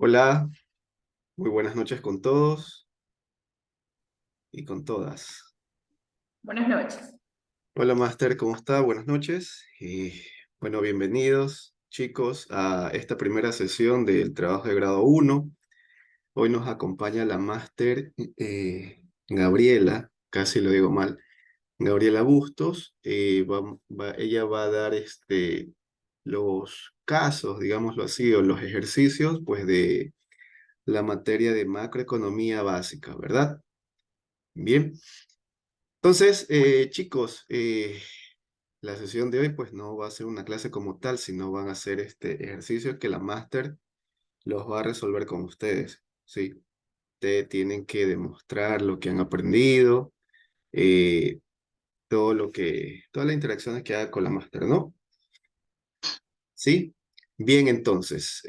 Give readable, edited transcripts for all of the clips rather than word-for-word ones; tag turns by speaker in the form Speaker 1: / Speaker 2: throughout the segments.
Speaker 1: Hola, muy buenas noches con todos y con todas.
Speaker 2: Buenas noches.
Speaker 1: Hola, Master, ¿cómo está? Buenas noches. Y bueno, bienvenidos, chicos, a esta primera sesión del trabajo de grado uno. Hoy nos acompaña la Máster Gabriela, casi lo digo mal, Gabriela Bustos. Ella va a dar los casos, digámoslo así, o los ejercicios, pues, de la materia de macroeconomía básica, ¿verdad? Bien. Entonces, chicos, la sesión de hoy pues no va a ser una clase como tal, sino van a ser ejercicios que la máster los va a resolver con ustedes, ¿sí? Ustedes tienen que demostrar lo que han aprendido, eh, todas las interacciones que haga con la máster, ¿no? ¿Sí? Bien, entonces,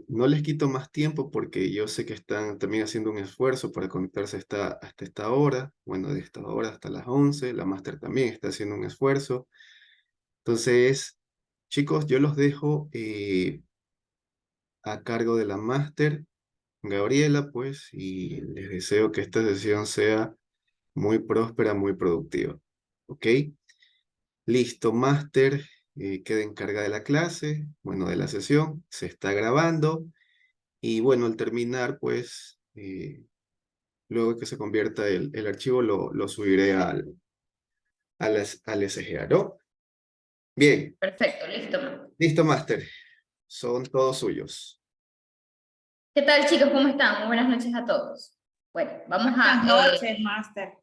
Speaker 1: no les quito más tiempo porque yo sé que están también haciendo un esfuerzo para conectarse hasta esta hora, bueno, de esta hora hasta las 11, la máster también está haciendo un esfuerzo. Entonces, chicos, yo los dejo a cargo de la máster, Gabriela, pues, y les deseo que esta sesión sea muy próspera, muy productiva. ¿Ok? Listo, máster, queda encargada de la clase, bueno, de la sesión, se está grabando, y bueno, al terminar, pues, luego de que se convierta el archivo, lo subiré al SGA, ¿no? Bien,
Speaker 2: Perfecto, listo.
Speaker 1: listo, máster, son todos suyos.
Speaker 2: ¿Qué tal, chicos? ¿Cómo están? Muy buenas noches a todos. Bueno, vamos
Speaker 3: Buenas
Speaker 2: a...
Speaker 3: noches, Master.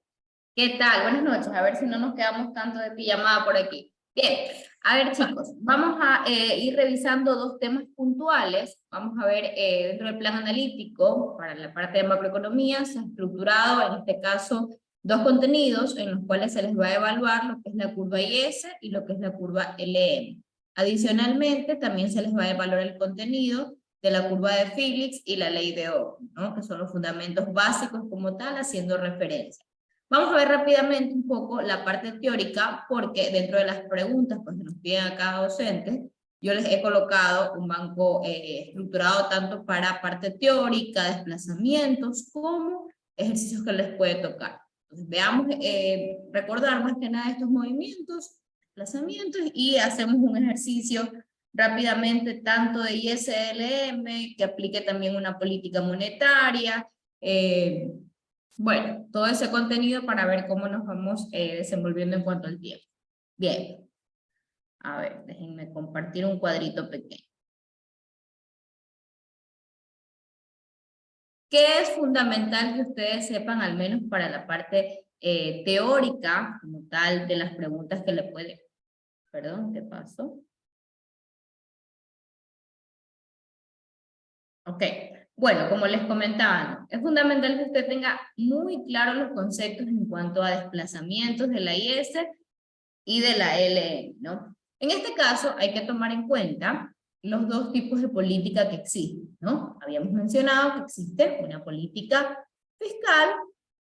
Speaker 2: ¿Qué tal? Buenas noches. A ver si no nos quedamos tanto de pijamada por aquí. Bien, a ver, chicos, vamos a ir revisando dos temas puntuales. Vamos a ver dentro del plan analítico, para la parte de macroeconomía, se ha estructurado, en este caso, dos contenidos en los cuales se les va a evaluar lo que es la curva IS y lo que es la curva LM. Adicionalmente, también se les va a evaluar el contenido de la curva de Phillips y la ley de Ohm, ¿no? Que son los fundamentos básicos como tal, haciendo referencia. Vamos a ver rápidamente un poco la parte teórica, porque dentro de las preguntas pues, que nos piden a cada docente, yo les he colocado un banco estructurado tanto para parte teórica, desplazamientos, como ejercicios que les puede tocar. Entonces, veamos, recordar más que nada estos movimientos, desplazamientos, y hacemos un ejercicio rápidamente tanto de ISLM, que aplique también una política monetaria, bueno, todo ese contenido para ver cómo nos vamos desenvolviendo en cuanto al tiempo. Bien, a ver, déjenme compartir un cuadrito pequeño. ¿Qué es fundamental que ustedes sepan, al menos para la parte teórica, como tal, de las preguntas que le puede... Perdón, ¿qué pasó? Ok, bueno, como les comentaba, ¿no? Es fundamental que usted tenga muy claros los conceptos en cuanto a desplazamientos de la IS y de la LN, ¿no? En este caso hay que tomar en cuenta los dos tipos de política que existen, ¿no? Habíamos mencionado que existe una política fiscal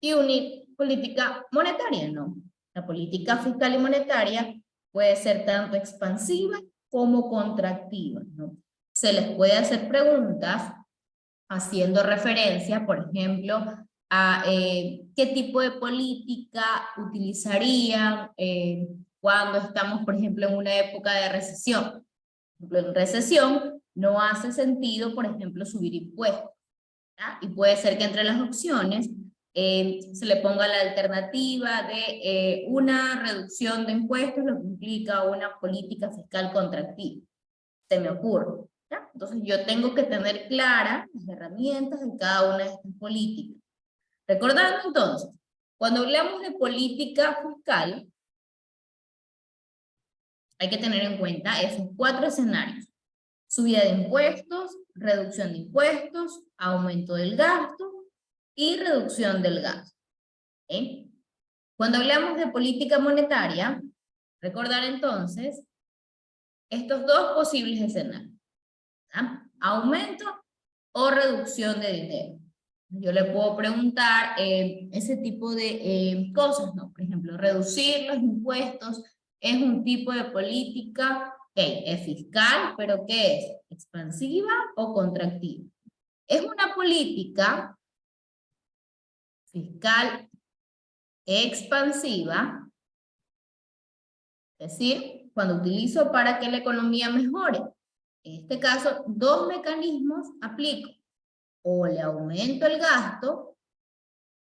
Speaker 2: y una política monetaria, ¿no? La política fiscal y monetaria puede ser tanto expansiva como contractiva, ¿no? Se les puede hacer preguntas haciendo referencia, por ejemplo, a qué tipo de política utilizarían cuando estamos, por ejemplo, en una época de recesión. Por ejemplo, en recesión no hace sentido, por ejemplo, subir impuestos, ¿ya? Y puede ser que entre las opciones se le ponga la alternativa de una reducción de impuestos, lo que implica una política fiscal contractiva. Se me ocurre. ¿Ya? Entonces yo tengo que tener claras las herramientas de cada una de estas políticas. Recordando entonces, cuando hablamos de política fiscal, hay que tener en cuenta esos cuatro escenarios: subida de impuestos, reducción de impuestos, aumento del gasto y reducción del gasto. ¿Okay? Cuando hablamos de política monetaria, recordar entonces estos dos posibles escenarios: ¿ya? Aumento o reducción de dinero. Yo le puedo preguntar ese tipo de cosas, ¿no? Por ejemplo, reducir los impuestos es un tipo de política, es fiscal, pero ¿qué es? ¿Expansiva o contractiva? Es una política fiscal expansiva, es decir, cuando utilizo para que la economía mejore. En este caso, dos mecanismos aplico. O le aumento el gasto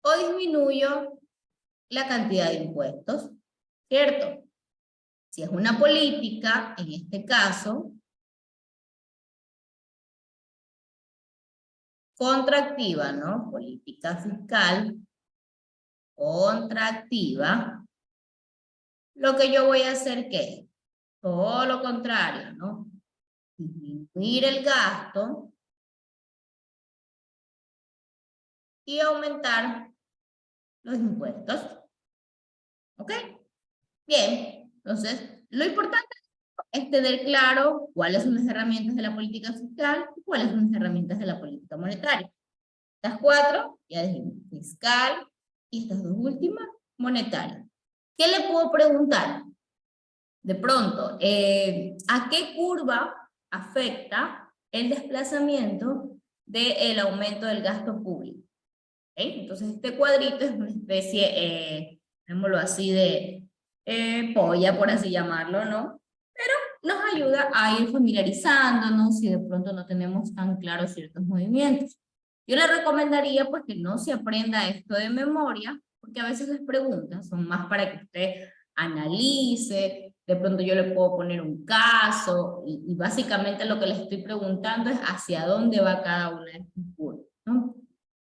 Speaker 2: o disminuyo la cantidad de impuestos, ¿cierto? Si es una política, en este caso, contractiva, ¿no? Política fiscal contractiva, lo que yo voy a hacer, ¿qué? Todo lo contrario, ¿no? Disminuir el gasto y aumentar los impuestos. ¿Ok? Bien, entonces, lo importante es tener claro cuáles son las herramientas de la política fiscal y cuáles son las herramientas de la política monetaria. Estas cuatro, ya dijimos, fiscal, y estas dos últimas, monetaria. ¿Qué le puedo preguntar? De pronto, ¿a qué curva afecta el desplazamiento del aumento del gasto público? ¿Okay? Entonces, este cuadrito es una especie, llamémoslo así, de polla, por así llamarlo, ¿no? Pero nos ayuda a ir familiarizándonos si de pronto no tenemos tan claros ciertos movimientos. Yo le recomendaría pues que no se aprenda esto de memoria, porque a veces las preguntas son más para que usted analice, de pronto yo le puedo poner un caso, y básicamente lo que le estoy preguntando es hacia dónde va cada una de estas curvas, ¿no?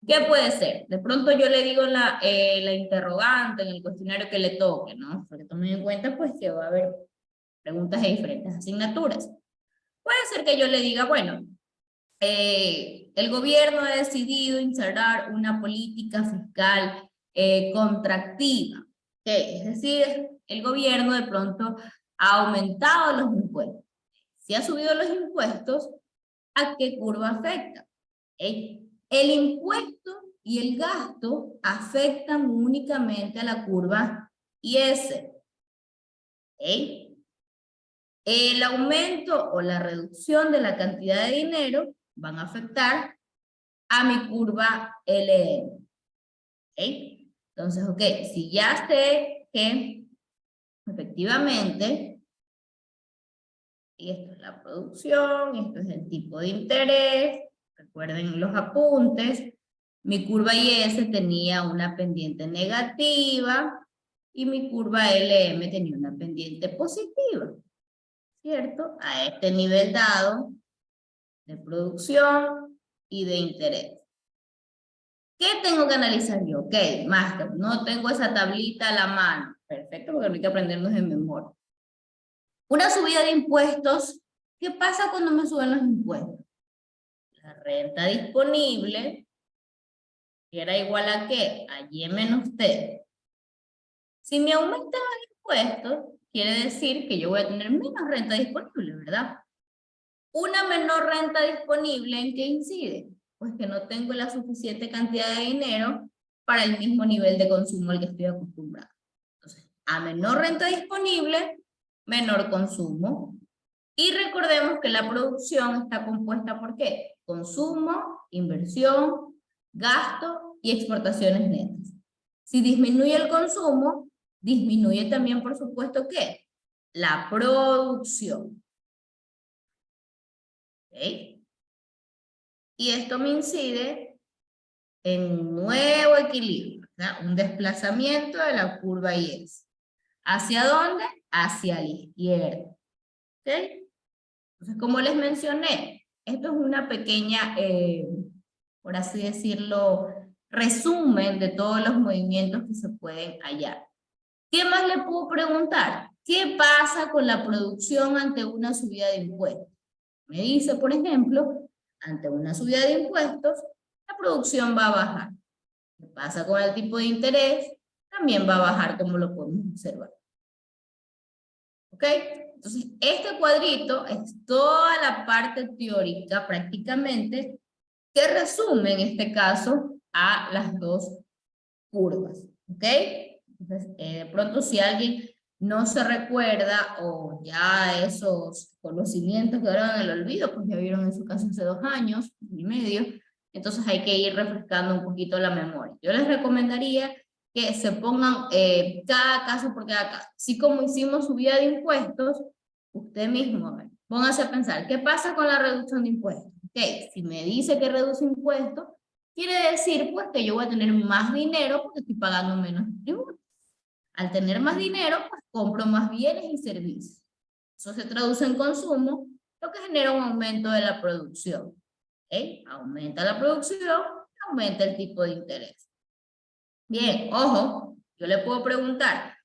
Speaker 2: ¿Qué puede ser? De pronto yo le digo la interrogante en el cuestionario que le toque, ¿no? Porque tomen en cuenta pues que va a haber preguntas de diferentes asignaturas. Puede ser que yo le diga, bueno, el gobierno ha decidido instaurar una política fiscal contractiva. Es decir, el gobierno de pronto ha aumentado los impuestos. Si ha subido los impuestos, ¿a qué curva afecta? El impuesto y el gasto afectan únicamente a la curva IS. El aumento o la reducción de la cantidad de dinero van a afectar a mi curva LN. Entonces, si ya sé que efectivamente, y esto es la producción, esto es el tipo de interés, recuerden los apuntes, mi curva IS tenía una pendiente negativa y mi curva LM tenía una pendiente positiva, ¿cierto? A este nivel dado de producción y de interés. ¿Qué tengo que analizar yo? Ok, máster, no tengo esa tablita a la mano. Perfecto, porque no hay que aprendernos de memoria. Una subida de impuestos, ¿qué pasa cuando me suben los impuestos? La renta disponible, que era igual a ¿qué? A Y menos T. Si me aumentan los impuestos, quiere decir que yo voy a tener menos renta disponible, ¿verdad? Una menor renta disponible, ¿en qué incide? Pues que no tengo la suficiente cantidad de dinero para el mismo nivel de consumo al que estoy acostumbrado. Entonces, a menor renta disponible, menor consumo. Y recordemos que la producción está compuesta por ¿qué? Consumo, inversión, gasto y exportaciones netas. Si disminuye el consumo, disminuye también, por supuesto, ¿qué? La producción. ¿Okay? Y esto me incide en un nuevo equilibrio, ¿verdad? Un desplazamiento de la curva IS. ¿Hacia dónde? Hacia la izquierda. ¿Okay? Entonces, como les mencioné, esto es una pequeña, por así decirlo, resumen de todos los movimientos que se pueden hallar. ¿Qué más le puedo preguntar? ¿Qué pasa con la producción ante una subida de impuestos? Me dice, por ejemplo, ante una subida de impuestos, la producción va a bajar. ¿Qué pasa con el tipo de interés? También va a bajar, como lo podemos observar. ¿Ok? Entonces, este cuadrito es toda la parte teórica prácticamente que resume en este caso a las dos curvas. ¿Ok? Entonces, de pronto si alguien no se recuerda o ya esos conocimientos quedaron en el olvido, pues ya vieron en su caso hace 2 años y medio, entonces hay que ir refrescando un poquito la memoria. Yo les recomendaría que se pongan cada caso por cada caso. Así como hicimos subida de impuestos, usted mismo, a ver, póngase a pensar, ¿qué pasa con la reducción de impuestos? Ok, si me dice que reduce impuestos, quiere decir pues que yo voy a tener más dinero porque estoy pagando menos tributos. Al tener más dinero, pues compro más bienes y servicios. Eso se traduce en consumo, lo que genera un aumento de la producción. ¿Okay? Aumenta la producción, aumenta el tipo de interés. Bien, ojo, yo le puedo preguntar,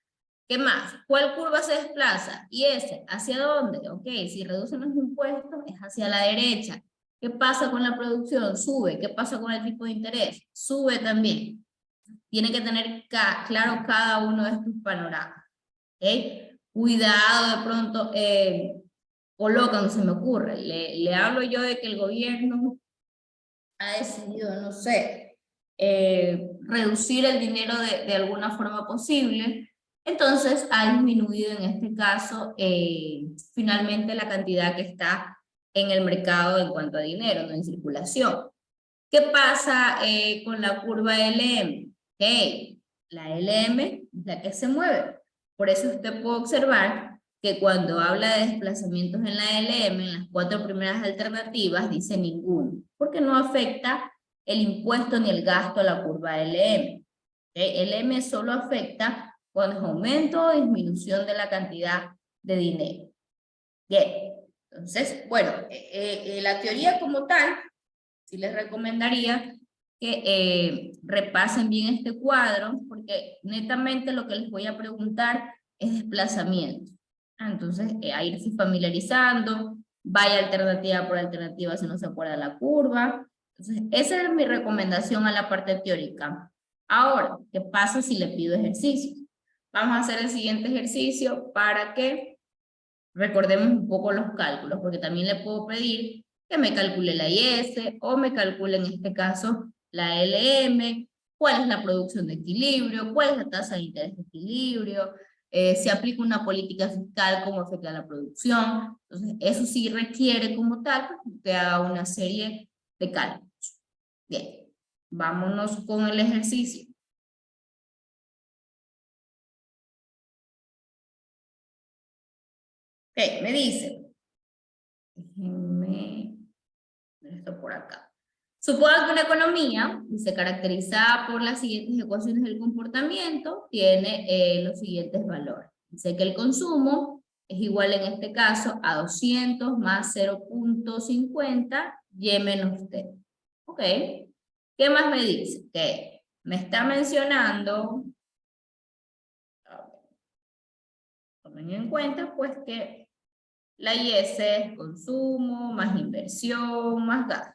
Speaker 2: ¿qué más? ¿Cuál curva se desplaza? ¿Y ese? ¿Hacia dónde? Ok, si reducen los impuestos, es hacia la derecha. ¿Qué pasa con la producción? Sube. ¿Qué pasa con el tipo de interés? Sube también. Tiene que tener claro cada uno de estos panoramas. ¿Okay? Cuidado, de pronto colocan, se me ocurre, le hablo yo de que el gobierno ha decidido, no sé, reducir el dinero de alguna forma posible, entonces ha disminuido en este caso finalmente la cantidad que está en el mercado en cuanto a dinero, no en circulación. ¿Qué pasa con la curva LM? Okay, la LM es la que se mueve. Por eso usted puede observar que cuando habla de desplazamientos en la LM, en las 4 primeras alternativas, dice ninguno, porque no afecta el impuesto ni el gasto a la curva LM. Okay, LM solo afecta cuando es aumento o disminución de la cantidad de dinero. Bien, entonces, bueno, la teoría como tal, sí les recomendaría que repasen bien este cuadro, porque netamente lo que les voy a preguntar es desplazamiento. Entonces, a irse familiarizando, vaya alternativa por alternativa si no se acuerda la curva. Entonces, esa es mi recomendación a la parte teórica. Ahora, ¿qué pasa si le pido ejercicio? Vamos a hacer el siguiente ejercicio para que recordemos un poco los cálculos, porque también le puedo pedir que me calcule la IS o me calcule en este caso la LM, cuál es la producción de equilibrio, cuál es la tasa de interés de equilibrio, si aplica una política fiscal, cómo afecta a la producción. Entonces, eso sí requiere como tal que haga una serie de cálculos. Bien, vámonos con el ejercicio. Ok, me dice, déjenme ver esto por acá. Suponga que una economía se caracteriza por las siguientes ecuaciones del comportamiento, tiene los siguientes valores. Dice que el consumo es igual en este caso a 200 más 0.50 y menos t. ¿Ok? ¿Qué más me dice? Que me está mencionando, tomen en cuenta pues que la IS es consumo, más inversión, más gasto.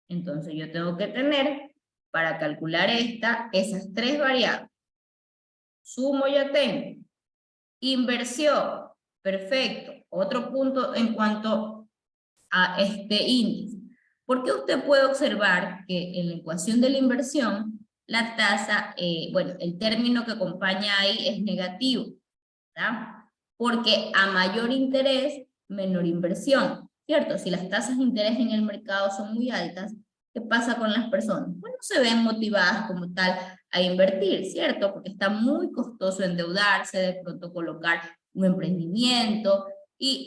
Speaker 2: Entonces yo tengo que tener, para calcular esas 3 variables. Sumo ya tengo. Inversión, perfecto. Otro punto en cuanto a este índice. Porque usted puede observar que en la ecuación de la inversión, la tasa, bueno, el término que acompaña ahí es negativo, ¿verdad? Porque a mayor interés, menor inversión, ¿cierto? Si las tasas de interés en el mercado son muy altas, ¿qué pasa con las personas? Pues no se ven motivadas como tal a invertir, ¿cierto? Porque está muy costoso endeudarse, de pronto colocar un emprendimiento, y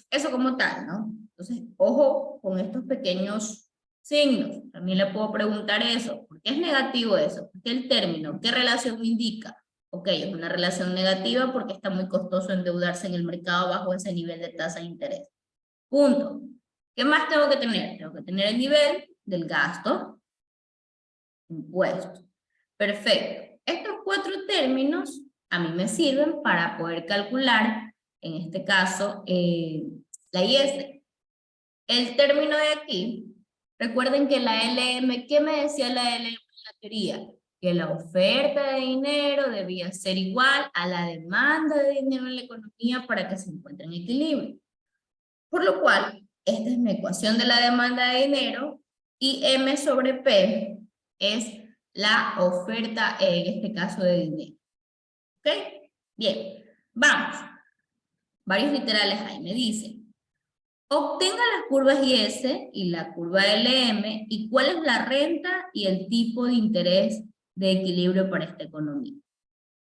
Speaker 2: eso como tal, ¿no? Entonces, ojo con estos pequeños signos. También le puedo preguntar eso. ¿Por qué es negativo eso? ¿Por qué el término? ¿Qué relación me indica? Ok, es una relación negativa porque está muy costoso endeudarse en el mercado bajo ese nivel de tasa de interés. Punto. ¿Qué más tengo que tener? Tengo que tener el nivel del gasto, impuestos. Perfecto. Estos 4 términos a mí me sirven para poder calcular, en este caso, la IS. El término de aquí, recuerden que la LM, ¿qué me decía la LM en la teoría? Que la oferta de dinero debía ser igual a la demanda de dinero en la economía para que se encuentre en equilibrio. Por lo cual, esta es mi ecuación de la demanda de dinero y M sobre P es la oferta, en este caso, de dinero. ¿Ok? Bien, vamos. Varios literales ahí me dicen. Obtenga las curvas IS y la curva LM y cuál es la renta y el tipo de interés de equilibrio para esta economía.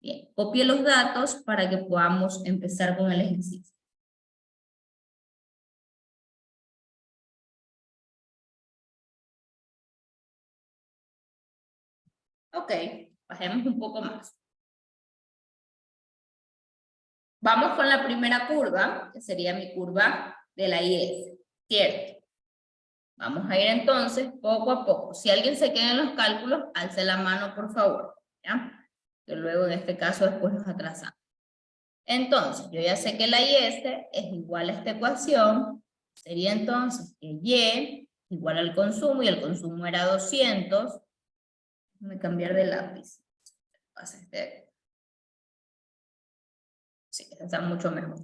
Speaker 2: Bien, copie los datos para que podamos empezar con el ejercicio. Ok, bajemos un poco más. Vamos con la primera curva, que sería mi curva de la IS, ¿cierto? Vamos a ir entonces poco a poco. Si alguien se queda en los cálculos, alce la mano, por favor, ¿ya? Que luego en este caso después nos atrasamos. Entonces, yo ya sé que la IS es igual a esta ecuación. Sería entonces que Y igual al consumo, y el consumo era 200. Déjame cambiar de lápiz. Sí, este está mucho mejor.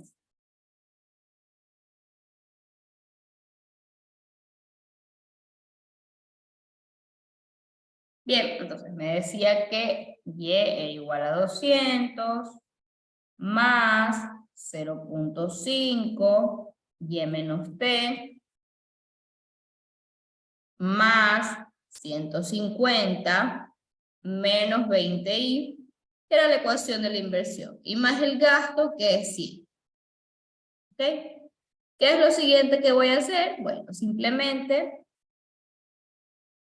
Speaker 2: Bien, entonces me decía que Y era igual a 200 más 0.5 Y menos T más 150 menos 20i, que era la ecuación de la inversión, y más el gasto, que es 100. ¿Ok? ¿Qué es lo siguiente que voy a hacer? Bueno, simplemente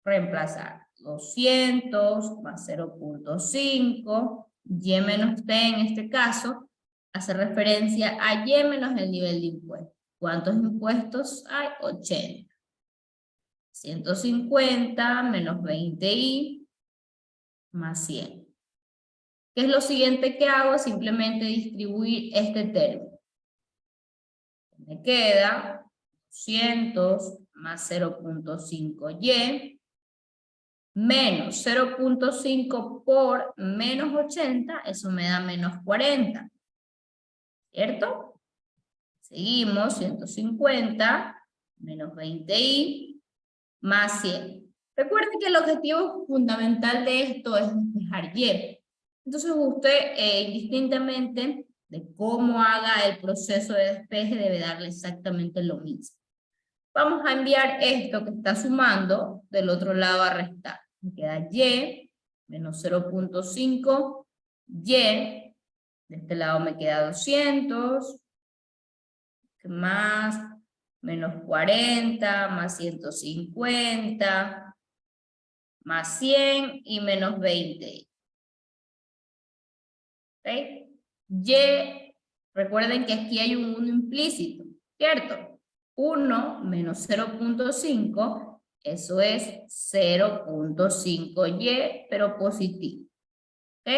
Speaker 2: reemplazar 200 más 0.5, Y menos T en este caso, hace referencia a Y menos el nivel de impuestos. ¿Cuántos impuestos hay? 80. 150 menos 20i más 100. ¿Qué es lo siguiente que hago? Simplemente distribuir este término. Me queda 200 más 0.5y menos 0.5 por menos 80, eso me da menos 40. ¿Cierto? Seguimos, 150 menos 20i más 100. Recuerden que el objetivo fundamental de esto es despejar y. Entonces usted indistintamente de cómo haga el proceso de despeje debe darle exactamente lo mismo. Vamos a enviar esto que está sumando del otro lado a restar. Me queda y menos 0.5 y. De este lado me queda 200 más menos 40 más 150 más 100 y menos 20. ¿Okay? Y, recuerden que aquí hay un 1 implícito, ¿cierto? 1 menos 0.5, eso es 0.5y, pero positivo. ¿Ok?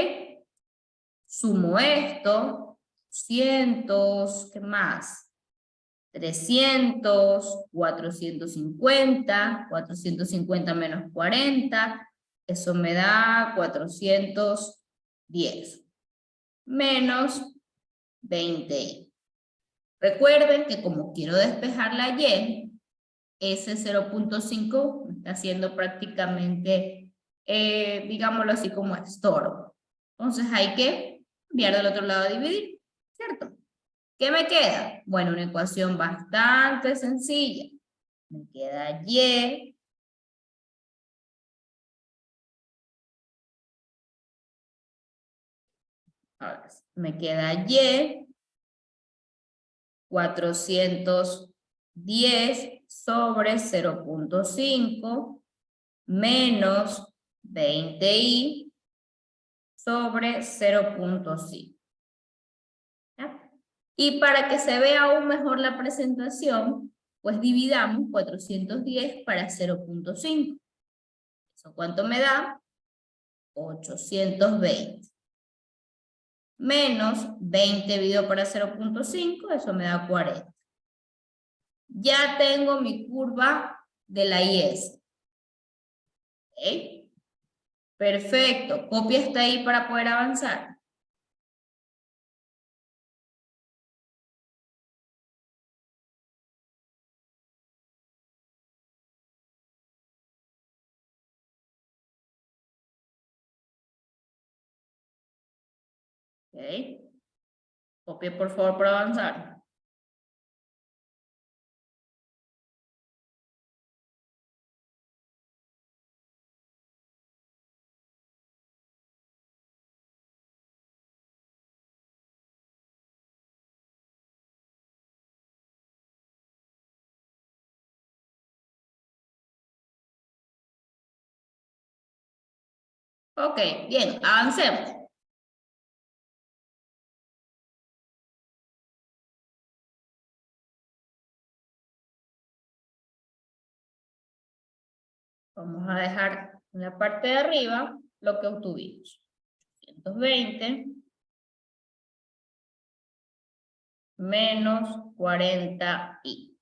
Speaker 2: Sumo esto, 200, ¿qué más? 300, 450, 450 menos 40, eso me da 410, menos 20. Recuerden que como quiero despejar la Y, ese 0.5 me está haciendo prácticamente, digámoslo así, como estorbo. Entonces hay que enviar del otro lado a dividir, ¿cierto? ¿Qué me queda? Bueno, una ecuación bastante sencilla. Me queda Y ahora sí, me queda Y 410 sobre 0.5 menos 20i sobre 0.5. Y para que se vea aún mejor la presentación, pues dividamos 410 para 0.5. ¿Eso cuánto me da? 820. Menos 20 dividido para 0.5, eso me da 40. Ya tengo mi curva de la IS. ¿Ok? Perfecto. Copia está ahí para poder avanzar. ¿Ok? Copia por favor para avanzar. Ok, bien, avancemos. Vamos a dejar en la parte de arriba lo que obtuvimos. 120 menos 40i.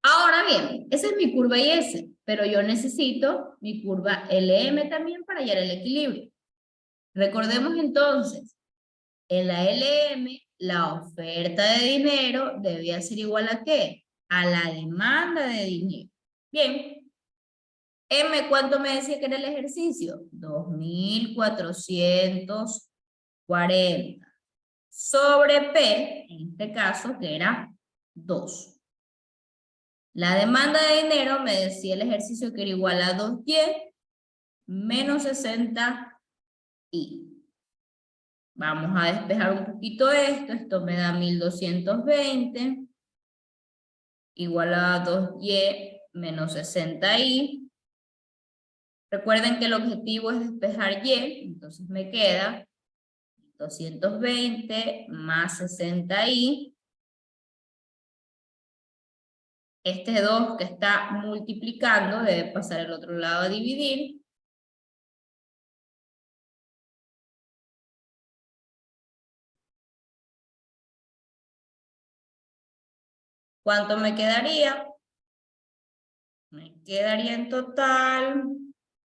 Speaker 2: Ahora bien, esa es mi curva IS, pero yo necesito mi curva LM también para hallar el equilibrio. Recordemos entonces, en la LM, la oferta de dinero debía ser igual ¿a qué? A la demanda de dinero. Bien. M, ¿cuánto me decía que era el ejercicio? 2440 sobre P, en este caso, que era 2. La demanda de dinero me decía el ejercicio que era igual a 2y menos 60i. Vamos a despejar un poquito esto me da 1220 igual a 2y menos 60i. Recuerden que el objetivo es despejar y, entonces me queda 220 más 60i. Este 2 que está multiplicando debe pasar al otro lado a dividir. ¿Cuánto me quedaría? Me quedaría en total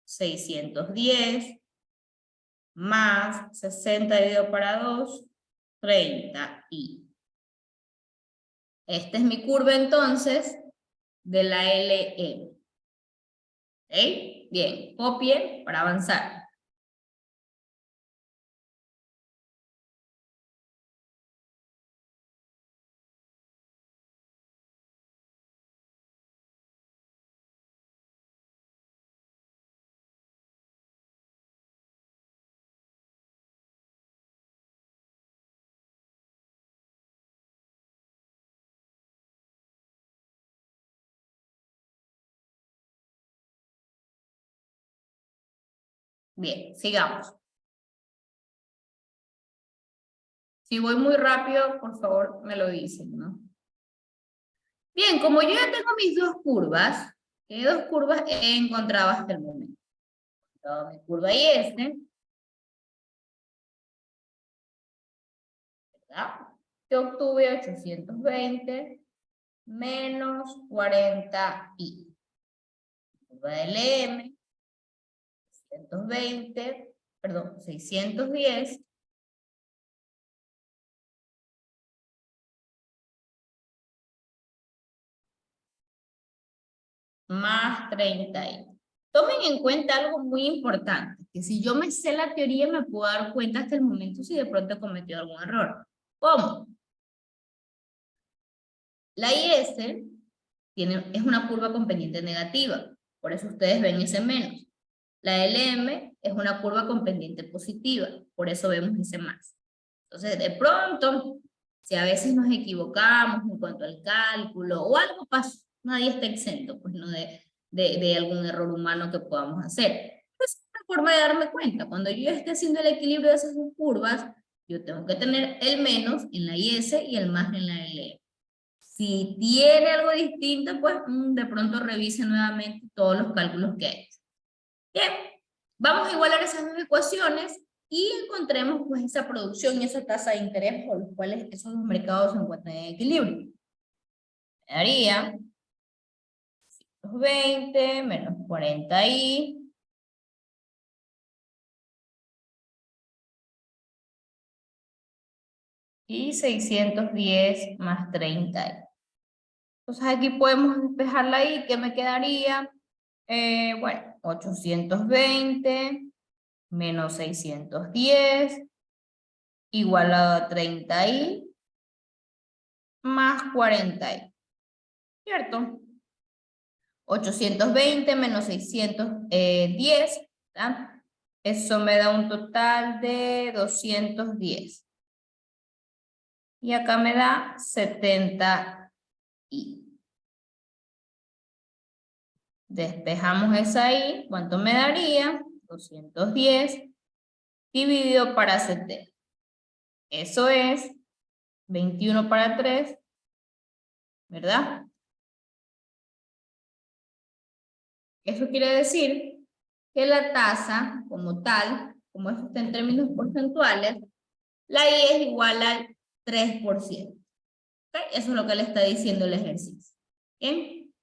Speaker 2: 610 más 60 dividido para 2, 30i. Esta es mi curva entonces de la LM. ¿Ok? Bien, copien para avanzar. Bien, sigamos. Si voy muy rápido, por favor, me lo dicen, ¿no? Bien, como yo ya tengo mis dos curvas, ¿qué dos curvas he encontrado hasta el momento? Mi curva IS, ¿verdad? Que obtuve 820 menos 40i. Curva de LM, 620, perdón, 610 más 30i. Tomen en cuenta algo muy importante, que si yo me sé la teoría me puedo dar cuenta hasta el momento si de pronto he cometido algún error. ¿Cómo? La IS es una curva con pendiente negativa, por eso ustedes ven ese menos. La LM es una curva con pendiente positiva, por eso vemos ese más. Entonces, de pronto, si a veces nos equivocamos en cuanto al cálculo o algo pasó, nadie está exento, pues no de algún error humano que podamos hacer. Es una forma de darme cuenta. Cuando yo esté haciendo el equilibrio de esas dos curvas, yo tengo que tener el menos en la IS y el más en la LM. Si tiene algo distinto, pues de pronto revise nuevamente todos los cálculos que hay. Bien, vamos a igualar esas dos ecuaciones y encontremos pues esa producción y esa tasa de interés por los cuales esos dos mercados se encuentran en equilibrio. Me daría 20 menos 40i y 610 más 30i. Entonces aquí podemos despejarla ahí. ¿Qué me quedaría? Bueno, 820 menos 610 igual a 30i más 40i, ¿cierto? 820 menos 610, ¿verdad? Eso me da un total de 210. Y acá me da 70i. Despejamos esa i, ¿cuánto me daría? 210 dividido para 70. Eso es 21 para 3, ¿verdad? Eso quiere decir que la tasa como tal, como esto está en términos porcentuales, la I es igual al 3%. ¿Okay? Eso es lo que le está diciendo el ejercicio. ¿Bien?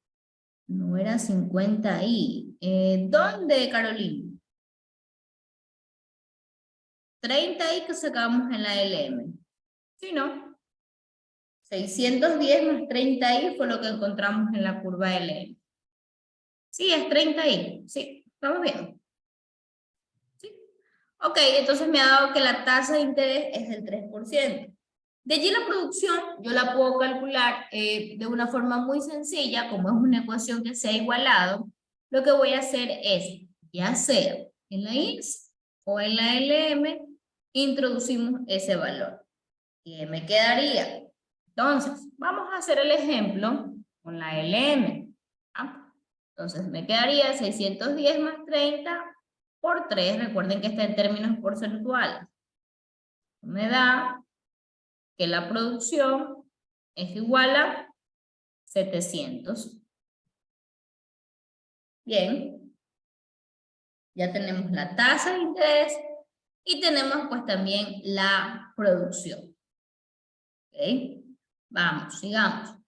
Speaker 2: No era 50I. ¿Dónde, Carolina? 30I que sacamos en la LM. ¿Sí, no? 610 más 30I fue lo que encontramos en la curva LM. Sí, es 30I. Sí, estamos bien. ¿Sí? Ok, entonces me ha dado que la tasa de interés es del 3%. De allí la producción yo la puedo calcular de una forma muy sencilla, como es una ecuación que se ha igualado. Lo que voy a hacer es, ya sea en la IS o en la LM, introducimos ese valor. ¿Qué me quedaría? Entonces, vamos a hacer el ejemplo con la LM. ¿Ah? Entonces, me quedaría 610 más 30 por 3. Recuerden que está en términos porcentuales. Me da que la producción es igual a 700. Bien, ya tenemos la tasa de interés y tenemos pues también la producción. ¿Ok? Vamos, sigamos.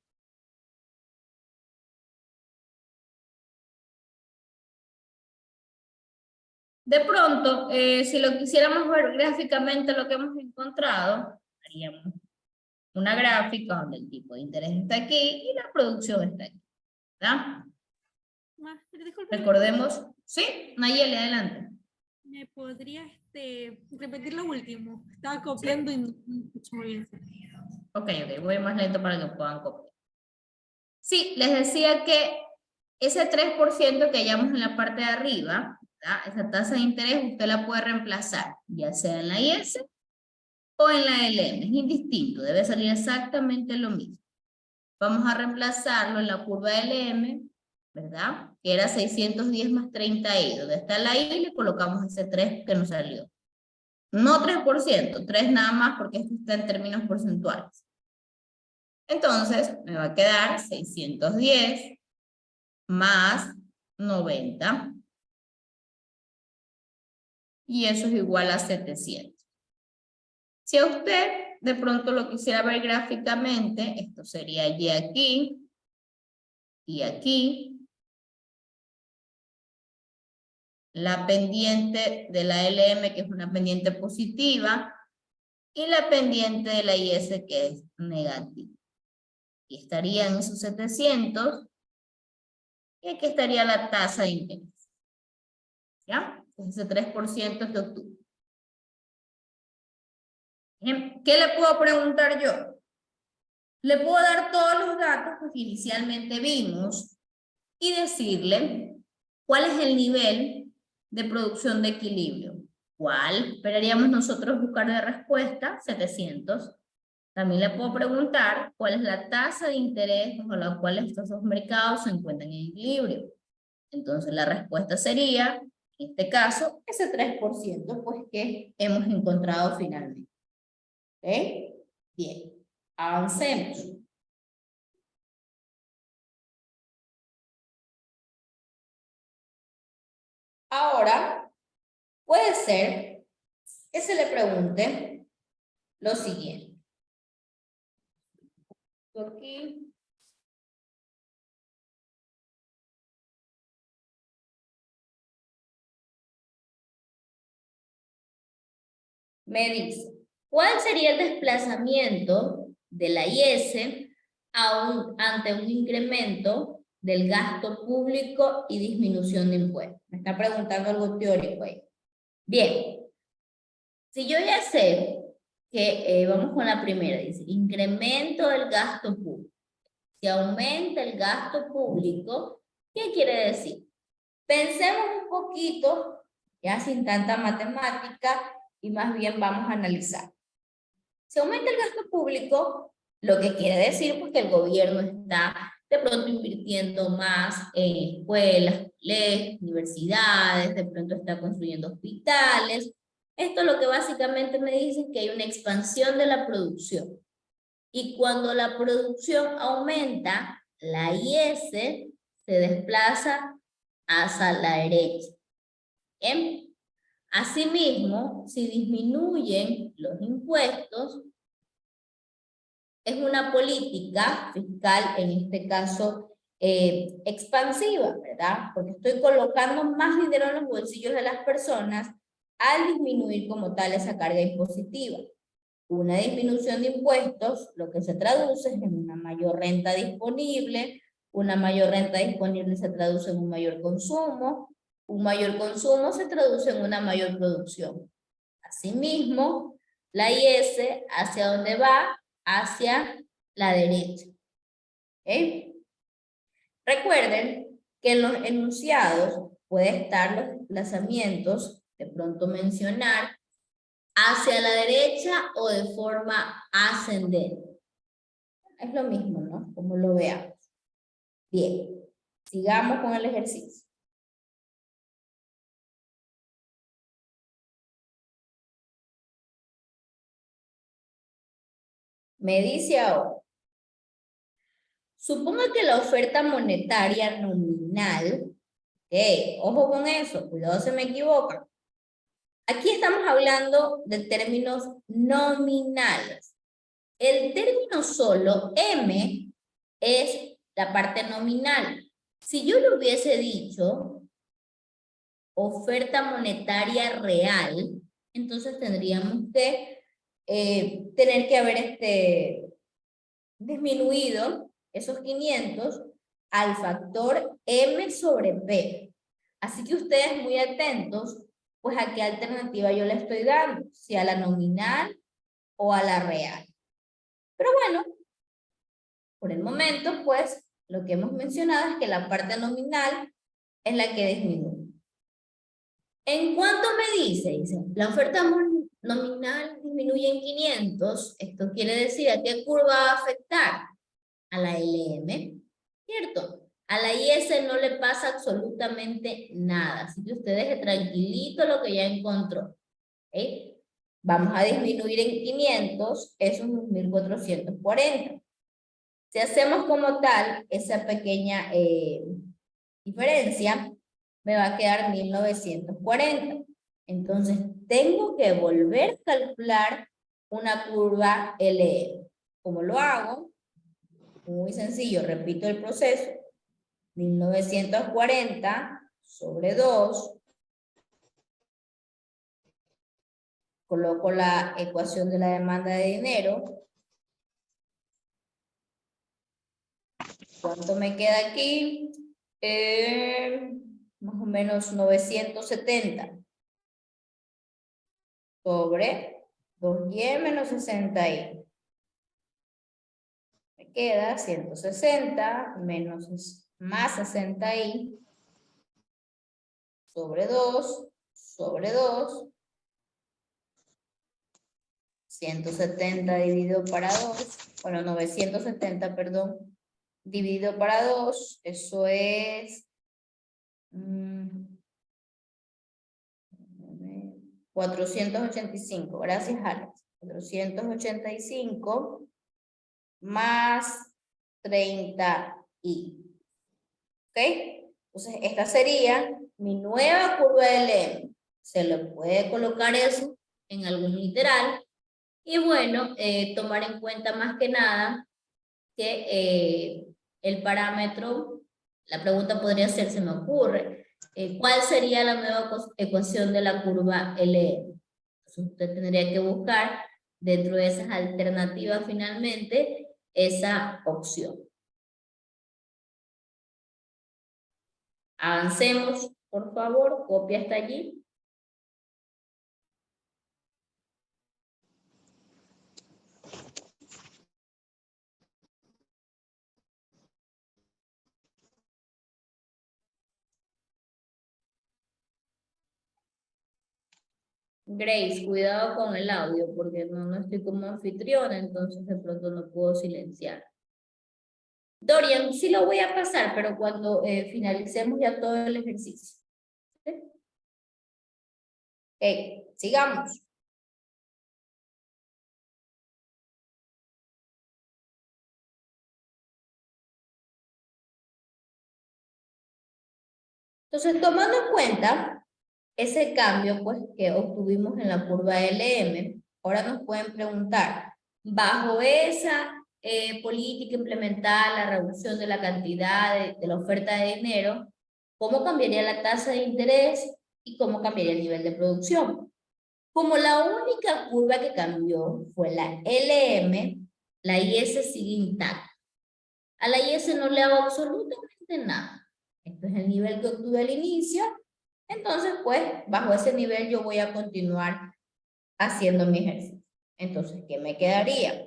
Speaker 2: De pronto, si lo quisiéramos ver gráficamente lo que hemos encontrado, haríamos una gráfica donde el tipo de interés está aquí y la producción está aquí. ¿Verdad?
Speaker 3: Disculpe,
Speaker 2: Recordemos, ¿sí? Nayeli, adelante.
Speaker 3: ¿me podría repetir lo último? Estaba copiando y no escucho muy bien.
Speaker 2: Ok, voy más lento para que puedan copiar. Sí, les decía que ese 3% que hallamos en la parte de arriba, ¿verdad? Esa tasa de interés usted la puede reemplazar, ya sea en la IS o en la LM, es indistinto, debe salir exactamente lo mismo. Vamos a reemplazarlo en la curva LM, ¿verdad? Que era 610 más 30i, donde está la I le colocamos ese 3 que nos salió. No 3%, 3 nada más porque esto está en términos porcentuales. Entonces, me va a quedar 610 más 90. Y eso es igual a 700. Si a usted de pronto lo quisiera ver gráficamente, esto sería Y aquí y aquí. La pendiente de la LM, que es una pendiente positiva, y la pendiente de la IS, que es negativa. Y estarían esos 700, y aquí estaría la tasa de interés. ¿Ya? Ese 3% que obtuvo. ¿Qué le puedo preguntar yo? Le puedo dar todos los datos que inicialmente vimos y decirle cuál es el nivel de producción de equilibrio. ¿Cuál esperaríamos nosotros buscar de respuesta? 700. También le puedo preguntar cuál es la tasa de interés bajo la cual estos dos mercados se encuentran en equilibrio. Entonces la respuesta sería, en este caso, ese 3%, pues que hemos encontrado finalmente. ¿Ok? Bien, avancemos. Ahora, puede ser que se le pregunte lo siguiente. Aquí. Me dice, ¿cuál sería el desplazamiento de la IS ante un incremento del gasto público y disminución de impuestos? Me está preguntando algo teórico ahí. Bien, si yo ya sé que, vamos con la primera, dice, incremento del gasto público. Si aumenta el gasto público, ¿qué quiere decir? Pensemos un poquito, ya sin tanta matemática, y más bien vamos a analizar. Si aumenta el gasto público, lo que quiere decir pues, que el gobierno está de pronto invirtiendo más en escuelas, colegios, universidades, de pronto está construyendo hospitales. Esto lo que básicamente me dice es que hay una expansión de la producción. Y cuando la producción aumenta, la IS se desplaza hacia la derecha. ¿Bien? Asimismo, si disminuyen los impuestos, es una política fiscal, en este caso, expansiva, ¿verdad? Porque estoy colocando más dinero en los bolsillos de las personas al disminuir como tal esa carga impositiva. Una disminución de impuestos, lo que se traduce es en una mayor renta disponible, una mayor renta disponible se traduce en un mayor consumo se traduce en una mayor producción. Asimismo, la IS, ¿hacia dónde va? Hacia la derecha. ¿Okay? Recuerden que en los enunciados puede estar los desplazamientos, de pronto mencionar, hacia la derecha o de forma ascendente. Es lo mismo, ¿no? Como lo veamos. Bien, sigamos con el ejercicio. Me dice ahora, suponga que la oferta monetaria nominal, ojo con eso, cuidado se me equivoca. Aquí estamos hablando de términos nominales. El término solo M es la parte nominal. Si yo le hubiese dicho oferta monetaria real, entonces tendríamos que tener que haber disminuido esos 500 al factor M sobre P. Así que ustedes muy atentos, pues a qué alternativa yo le estoy dando, si a la nominal o a la real. Pero bueno, por el momento, pues, lo que hemos mencionado es que la parte nominal es la que disminuye. ¿En cuánto me dice? Dice, la oferta nominal disminuye en 500. Esto quiere decir, ¿a qué curva va a afectar? A la LM, ¿cierto? A la IS no le pasa absolutamente nada. Así que usted deje tranquilito lo que ya encontró. ¿Okay? Vamos a disminuir en 500 esos 2.440. Si hacemos como tal esa pequeña diferencia, me va a quedar 1940. Entonces, tengo que volver a calcular una curva LM. ¿Cómo lo hago? Muy sencillo, repito el proceso. 1940 sobre 2. Coloco la ecuación de la demanda de dinero. ¿Cuánto me queda aquí? Más o menos 970 sobre 2y menos 60y. Me queda 160 menos más 60y sobre 2 sobre 2. 170 dividido para 2. Bueno, 970, perdón. Dividido para 2. Eso es 485. Gracias, Alex. 485 más 30i. ¿Ok? Entonces, esta sería mi nueva curva de LM. Se le puede colocar eso en algún literal. Y bueno, tomar en cuenta más que nada que el parámetro, la pregunta podría ser, se me ocurre, ¿cuál sería la nueva ecuación de la curva LM? Entonces usted tendría que buscar dentro de esas alternativas finalmente esa opción. Avancemos, por favor, copia hasta allí. Grace, cuidado con el audio porque no estoy como anfitriona, entonces de pronto no puedo silenciar. Dorian, sí lo voy a pasar, pero cuando finalicemos ya todo el ejercicio. ¿Sí? Ok, sigamos. Entonces, tomando en cuenta ese cambio pues, que obtuvimos en la curva LM, ahora nos pueden preguntar, bajo esa política implementada, la reducción de la cantidad de la oferta de dinero, ¿cómo cambiaría la tasa de interés y cómo cambiaría el nivel de producción? Como la única curva que cambió fue la LM, la IS sigue intacta. A la IS no le hago absolutamente nada. Este es el nivel que obtuve al inicio. Entonces, pues, bajo ese nivel yo voy a continuar haciendo mi ejercicio. Entonces, ¿qué me quedaría?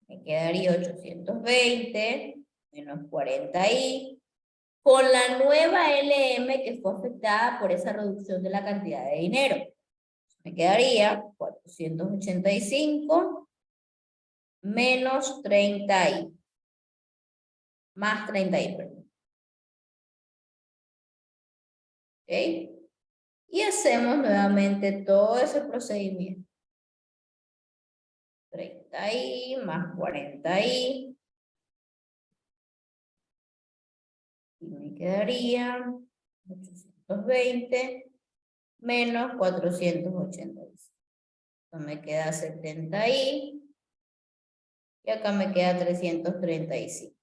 Speaker 2: Me quedaría 820 menos 40i con la nueva LM que fue afectada por esa reducción de la cantidad de dinero. Me quedaría 485 menos 30i. Más 30i, perdón. ¿Ok? Y hacemos nuevamente todo ese procedimiento. 30i más 40i. Y me quedaría 820 menos 485. Acá me queda 70i. Y acá me queda 335.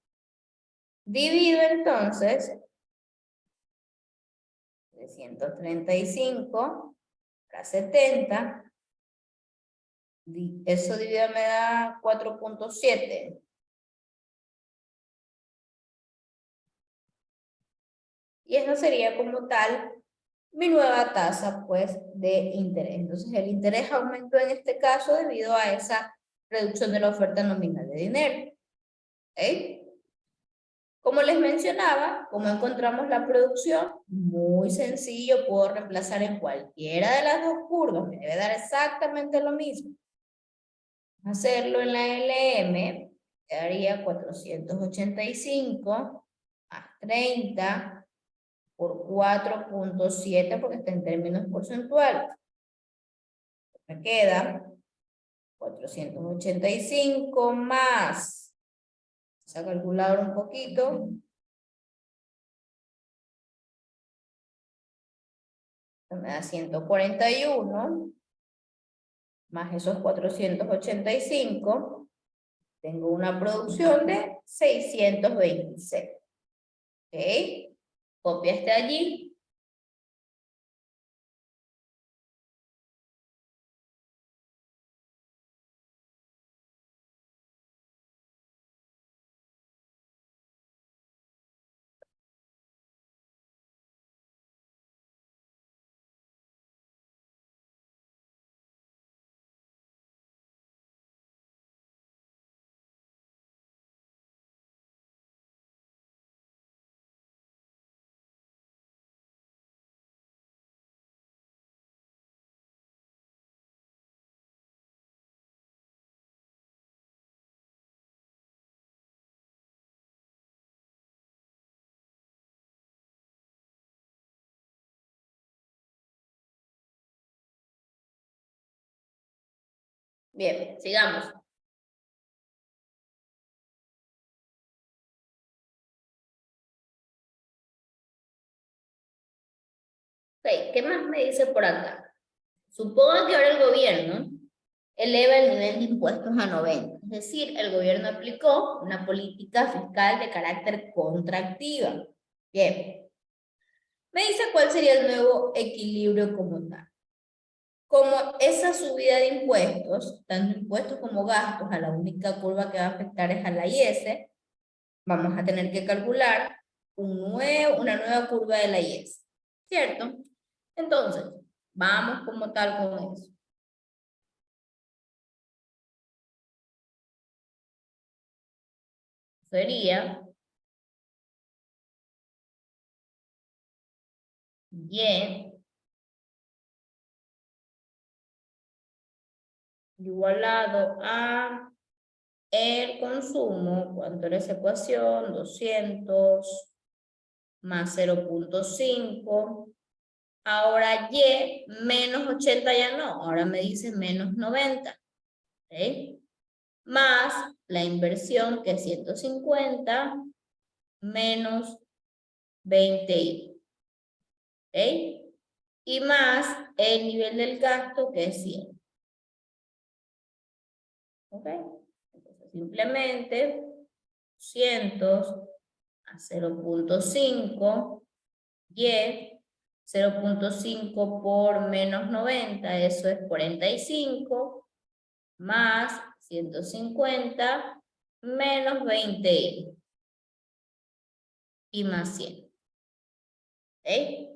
Speaker 2: Divido entonces 335 para 70. Eso dividido me da 4.7. Y eso sería como tal mi nueva tasa pues de interés. Entonces el interés aumentó en este caso debido a esa reducción de la oferta nominal de dinero. ¿Okay? Como les mencionaba, como encontramos la producción, muy sencillo, puedo reemplazar en cualquiera de las dos curvas, me debe dar exactamente lo mismo. Hacerlo en la LM, quedaría 485 más 30 por 4.7 porque está en términos porcentuales. Me queda 485 más, vamos a calcular un poquito, me da 141, más esos 485, tengo una producción de 626. ¿Ok? Copia este allí. Bien, sigamos. Ok, ¿qué más me dice por acá? Supongo que ahora el gobierno eleva el nivel de impuestos a 90. Es decir, el gobierno aplicó una política fiscal de carácter contractiva. Bien. Me dice cuál sería el nuevo equilibrio como tal. Como esa subida de impuestos, tanto impuestos como gastos, a la única curva que va a afectar es a la IS, vamos a tener que calcular una nueva curva de la IS. ¿Cierto? Entonces, vamos como tal con eso. Sería Y igualado a el consumo, ¿cuánto era esa ecuación? 200 más 0.5. Ahora Y menos 80 ya no, ahora me dice menos 90. ¿Ok? Más la inversión que es 150 menos 20Y. ¿Ok? Y más el nivel del gasto que es 100. ¿Ok? Entonces simplemente 200 a 0.5 y 0.5 por menos 90, eso es 45, más 150 menos 20 y más 100. ¿Ok?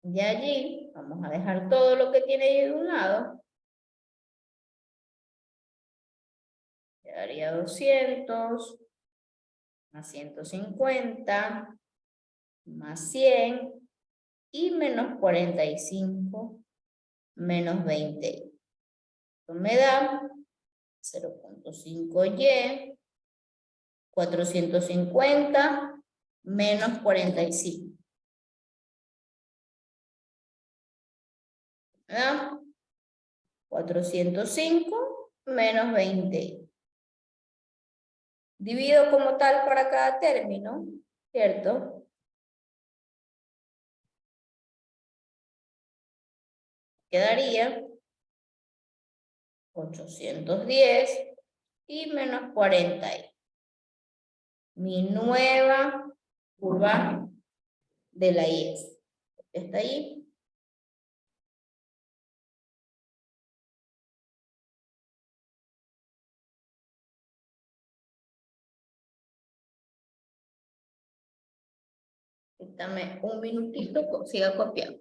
Speaker 2: De allí vamos a dejar todo lo que tiene ahí de un lado. Quedaría 200 más 150 más 100 y menos 45 menos 20. Esto me da 0.5y 450 menos 45. ¿Verdad? 405 menos 20. Divido como tal para cada término, ¿cierto? Quedaría 810 y menos 40. Mi nueva curva de la IES. ¿Está ahí? Dame un minutito, siga copiando.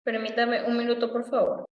Speaker 2: Permítame un minuto, por favor.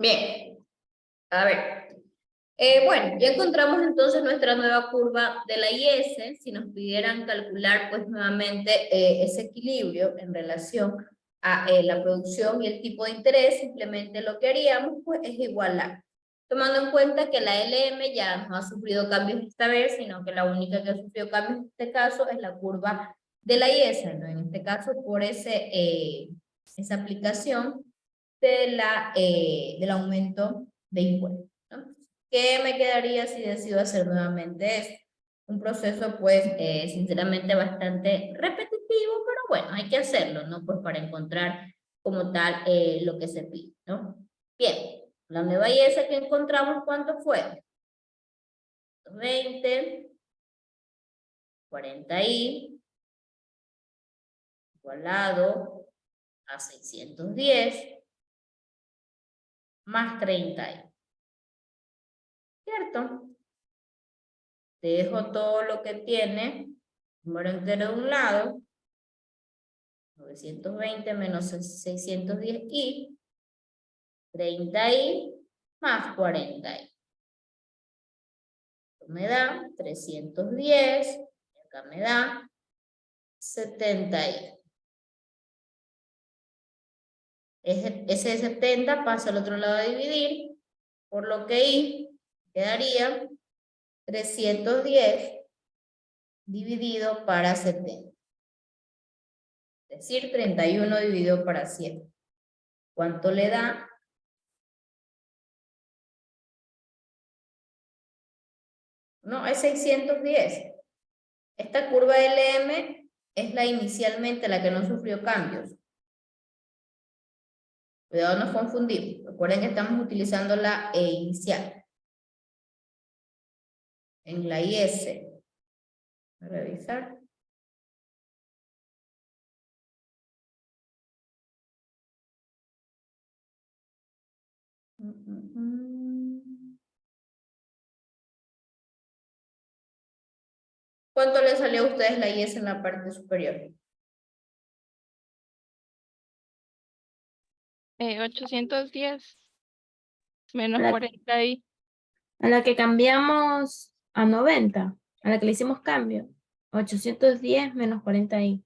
Speaker 2: Bien, a ver. Bueno, ya encontramos entonces nuestra nueva curva de la IS. Si nos pidieran calcular pues nuevamente ese equilibrio en relación a la producción y el tipo de interés, simplemente lo que haríamos pues es igualar. Tomando en cuenta que la LM ya no ha sufrido cambios esta vez, sino que la única que ha sufrido cambios en este caso es la curva de la IS, ¿no? En este caso por esa aplicación del aumento de impuestos, ¿no? ¿Qué me quedaría si decido hacer nuevamente esto? Un proceso, pues, sinceramente bastante repetitivo, pero bueno, hay que hacerlo, ¿no? Pues para encontrar como tal lo que se pide, ¿no? Bien, la nueva IS que encontramos, ¿cuánto fue? 20, 40i, igualado a 610, más 30i, ¿cierto? Dejo todo lo que tiene, número entero de un lado, 920 menos 610i, 30i más 40i. Esto me da 310, y acá me da 70i. Ese 70 pasa al otro lado a dividir, por lo que i quedaría 310 dividido para 70. Es decir, 31 dividido para 7. ¿Cuánto le da? No, es 610. Esta curva LM es la inicialmente, la que no sufrió cambios. Cuidado, nos confundimos. Recuerden que estamos utilizando la inicial. En la IS. Voy a revisar. ¿Cuánto le salió a ustedes la IS en la parte superior?
Speaker 4: 810 menos
Speaker 5: La-
Speaker 4: 40i.
Speaker 5: A la que cambiamos a 90, a la que le hicimos cambio. 810 menos 40i.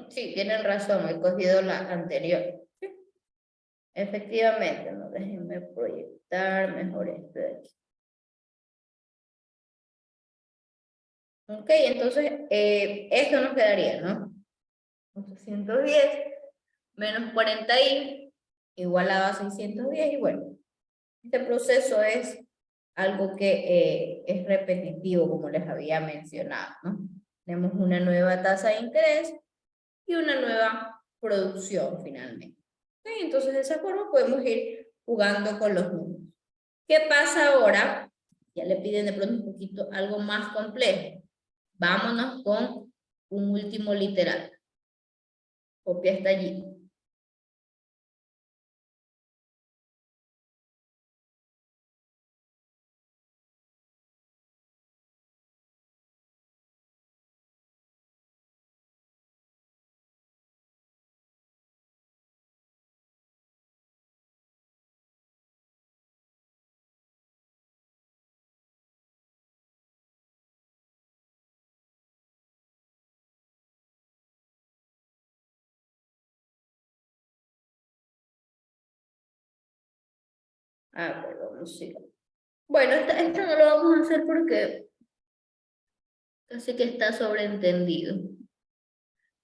Speaker 2: Sí, tienen razón, he cogido la anterior. Sí. Efectivamente, no, déjenme proyectar mejor esto de aquí. Ok, entonces esto nos quedaría, ¿no? 810 menos 40i igualado a 610 y bueno, este proceso es algo que es repetitivo, como les había mencionado, ¿no? Tenemos una nueva tasa de interés y una nueva producción finalmente. ¿Ok? Entonces de esa forma podemos ir jugando con los números. ¿Qué pasa ahora? Ya le piden de pronto un poquito algo más complejo. Vámonos con un último literal. Copia está allí. Ah, pues vamos a ir. Bueno, esto no lo vamos a hacer porque casi que está sobreentendido.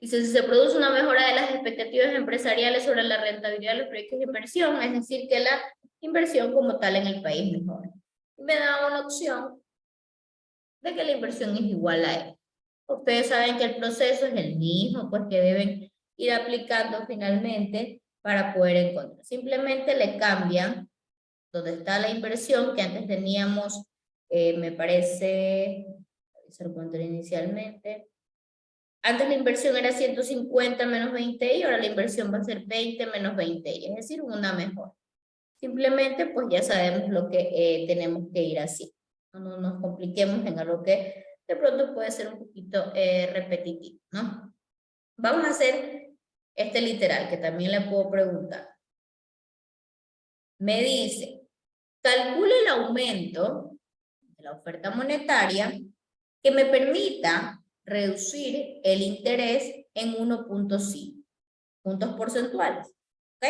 Speaker 2: Dice, si se produce una mejora de las expectativas empresariales sobre la rentabilidad de los proyectos de inversión, es decir, que la inversión como tal en el país mejora. Y me da una opción de que la inversión es igual a él. Ustedes saben que el proceso es el mismo, pues que deben ir aplicando finalmente para poder encontrar. Simplemente le cambian donde está la inversión que antes teníamos, me parece, revisar cuánto era inicialmente, Antes la inversión era 150 menos 20 y ahora la inversión va a ser 20 menos 20 y, es decir, una mejor. Simplemente pues ya sabemos lo que tenemos que ir así. No nos compliquemos en algo que de pronto puede ser un poquito repetitivo, ¿no? Vamos a hacer este literal que también le puedo preguntar. Me dice, calcule el aumento de la oferta monetaria que me permita reducir el interés en 1.5 puntos porcentuales. ¿Ok?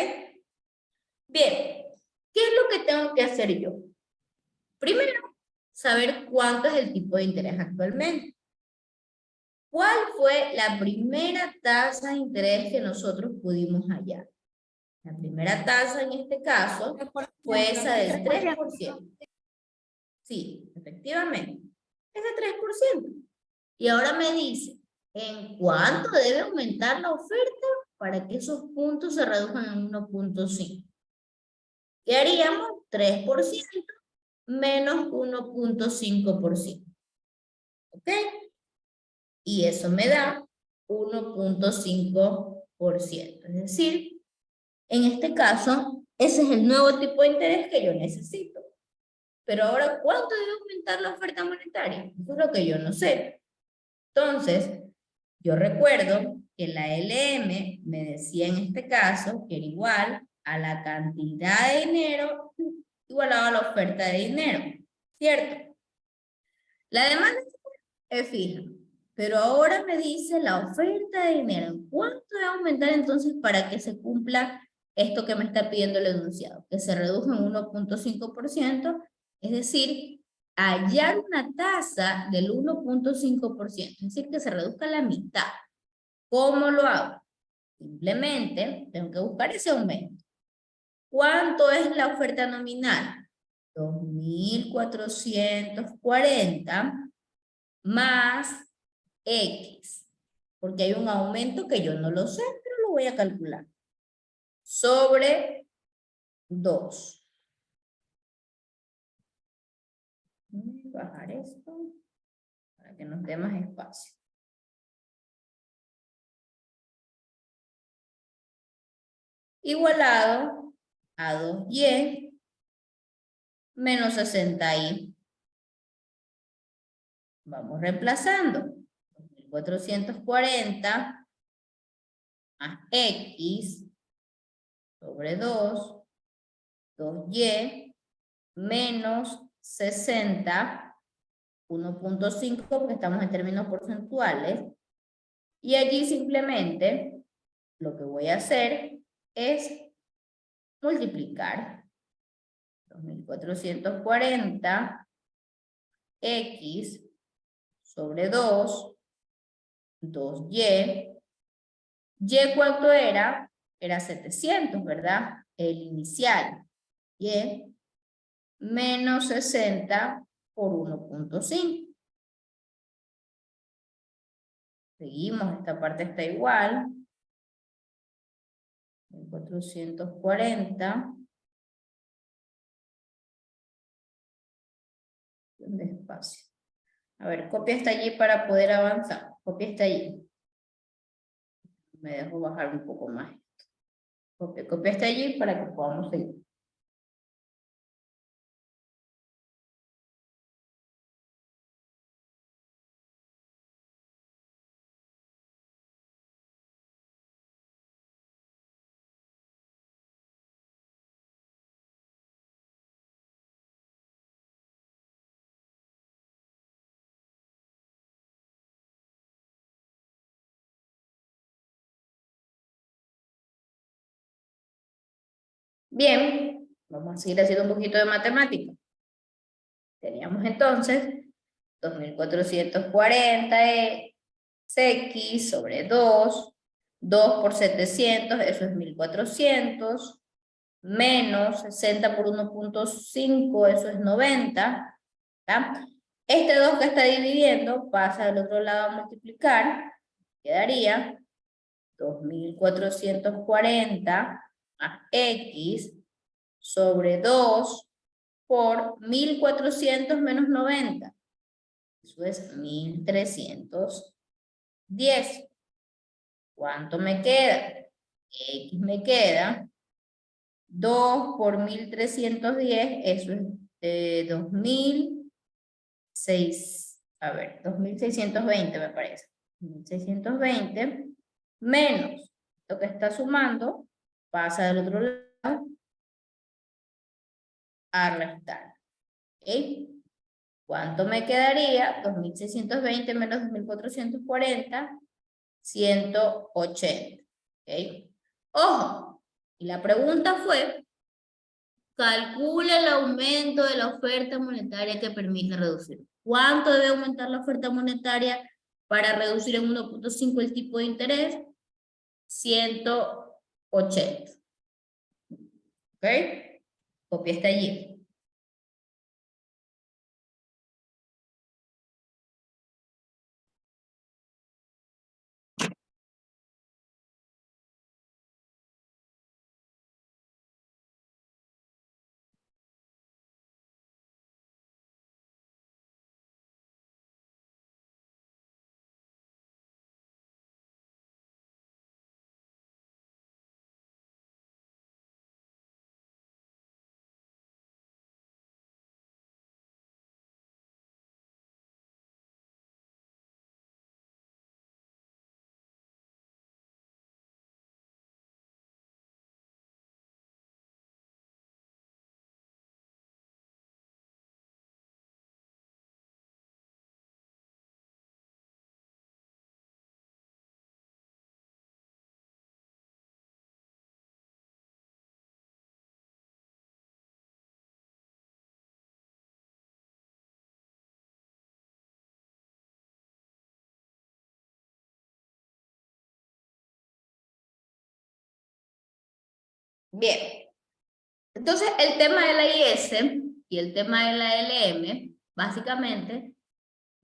Speaker 2: Bien, ¿qué es lo que tengo que hacer yo? Primero, saber cuánto es el tipo de interés actualmente. ¿Cuál fue la primera tasa de interés que nosotros pudimos hallar? La primera tasa en este caso fue esa del 3%. Sí, efectivamente, es de 3%. Y ahora me dice, ¿en cuánto debe aumentar la oferta para que esos puntos se reduzcan en 1.5? ¿Qué haríamos? 3% menos 1.5%. ¿Ok? Y eso me da 1.5%. Es decir, en este caso, ese es el nuevo tipo de interés que yo necesito. Pero ahora, ¿cuánto debe aumentar la oferta monetaria? Eso es lo que yo no sé. Entonces, yo recuerdo que la LM me decía en este caso que era igual a la cantidad de dinero igualado a la oferta de dinero, ¿cierto? La demanda es fija, pero ahora me dice la oferta de dinero. ¿Cuánto debe aumentar entonces para que se cumpla esto que me está pidiendo el enunciado? Que se reduzca en 1.5%, es decir, hallar una tasa del 1.5%, es decir, que se reduzca la mitad. ¿Cómo lo hago? Simplemente tengo que buscar ese aumento. ¿Cuánto es la oferta nominal? 2.440 más X, porque hay un aumento que yo no lo sé, pero lo voy a calcular. Sobre 2. Voy a bajar esto para que nos dé más espacio. Igualado a 2y menos 60y. Vamos reemplazando. 2.440 más X sobre 2, 2y menos 60, 1.5 porque estamos en términos porcentuales. Y allí simplemente lo que voy a hacer es multiplicar 2.440 X sobre 2, 2y. ¿Y cuánto era? Era 700, ¿verdad? El inicial. Y menos 60 por 1.5. Seguimos, esta parte está igual. 440. Despacio. A ver, copia está allí para poder avanzar. Copia está allí. Me dejo bajar un poco más. Copia está allí para que podamos seguir. Bien, vamos a seguir haciendo un poquito de matemática. Teníamos entonces 2.440 X sobre 2, 2 por 700, eso es 1.400, menos 60 por 1.5, eso es 90. ¿Tá? Este 2 que está dividiendo pasa al otro lado a multiplicar, quedaría 2.440 más X sobre 2 por 1.400 menos 90. Eso es 1.310. ¿Cuánto me queda? X me queda 2 por 1310, eso es 2620 me parece. 1620 menos lo que está sumando, pasa del otro lado a restar. ¿Ok? ¿Cuánto me quedaría? 2620 menos 2440, 180. ¿Ok? Ojo, y la pregunta fue, calcula el aumento de la oferta monetaria que permite reducir. ¿Cuánto debe aumentar la oferta monetaria para reducir en 1.5 el tipo de interés? 180. ¿Ok? Copia está allí. Bien. Entonces, el tema de la IS y el tema de la LM, básicamente,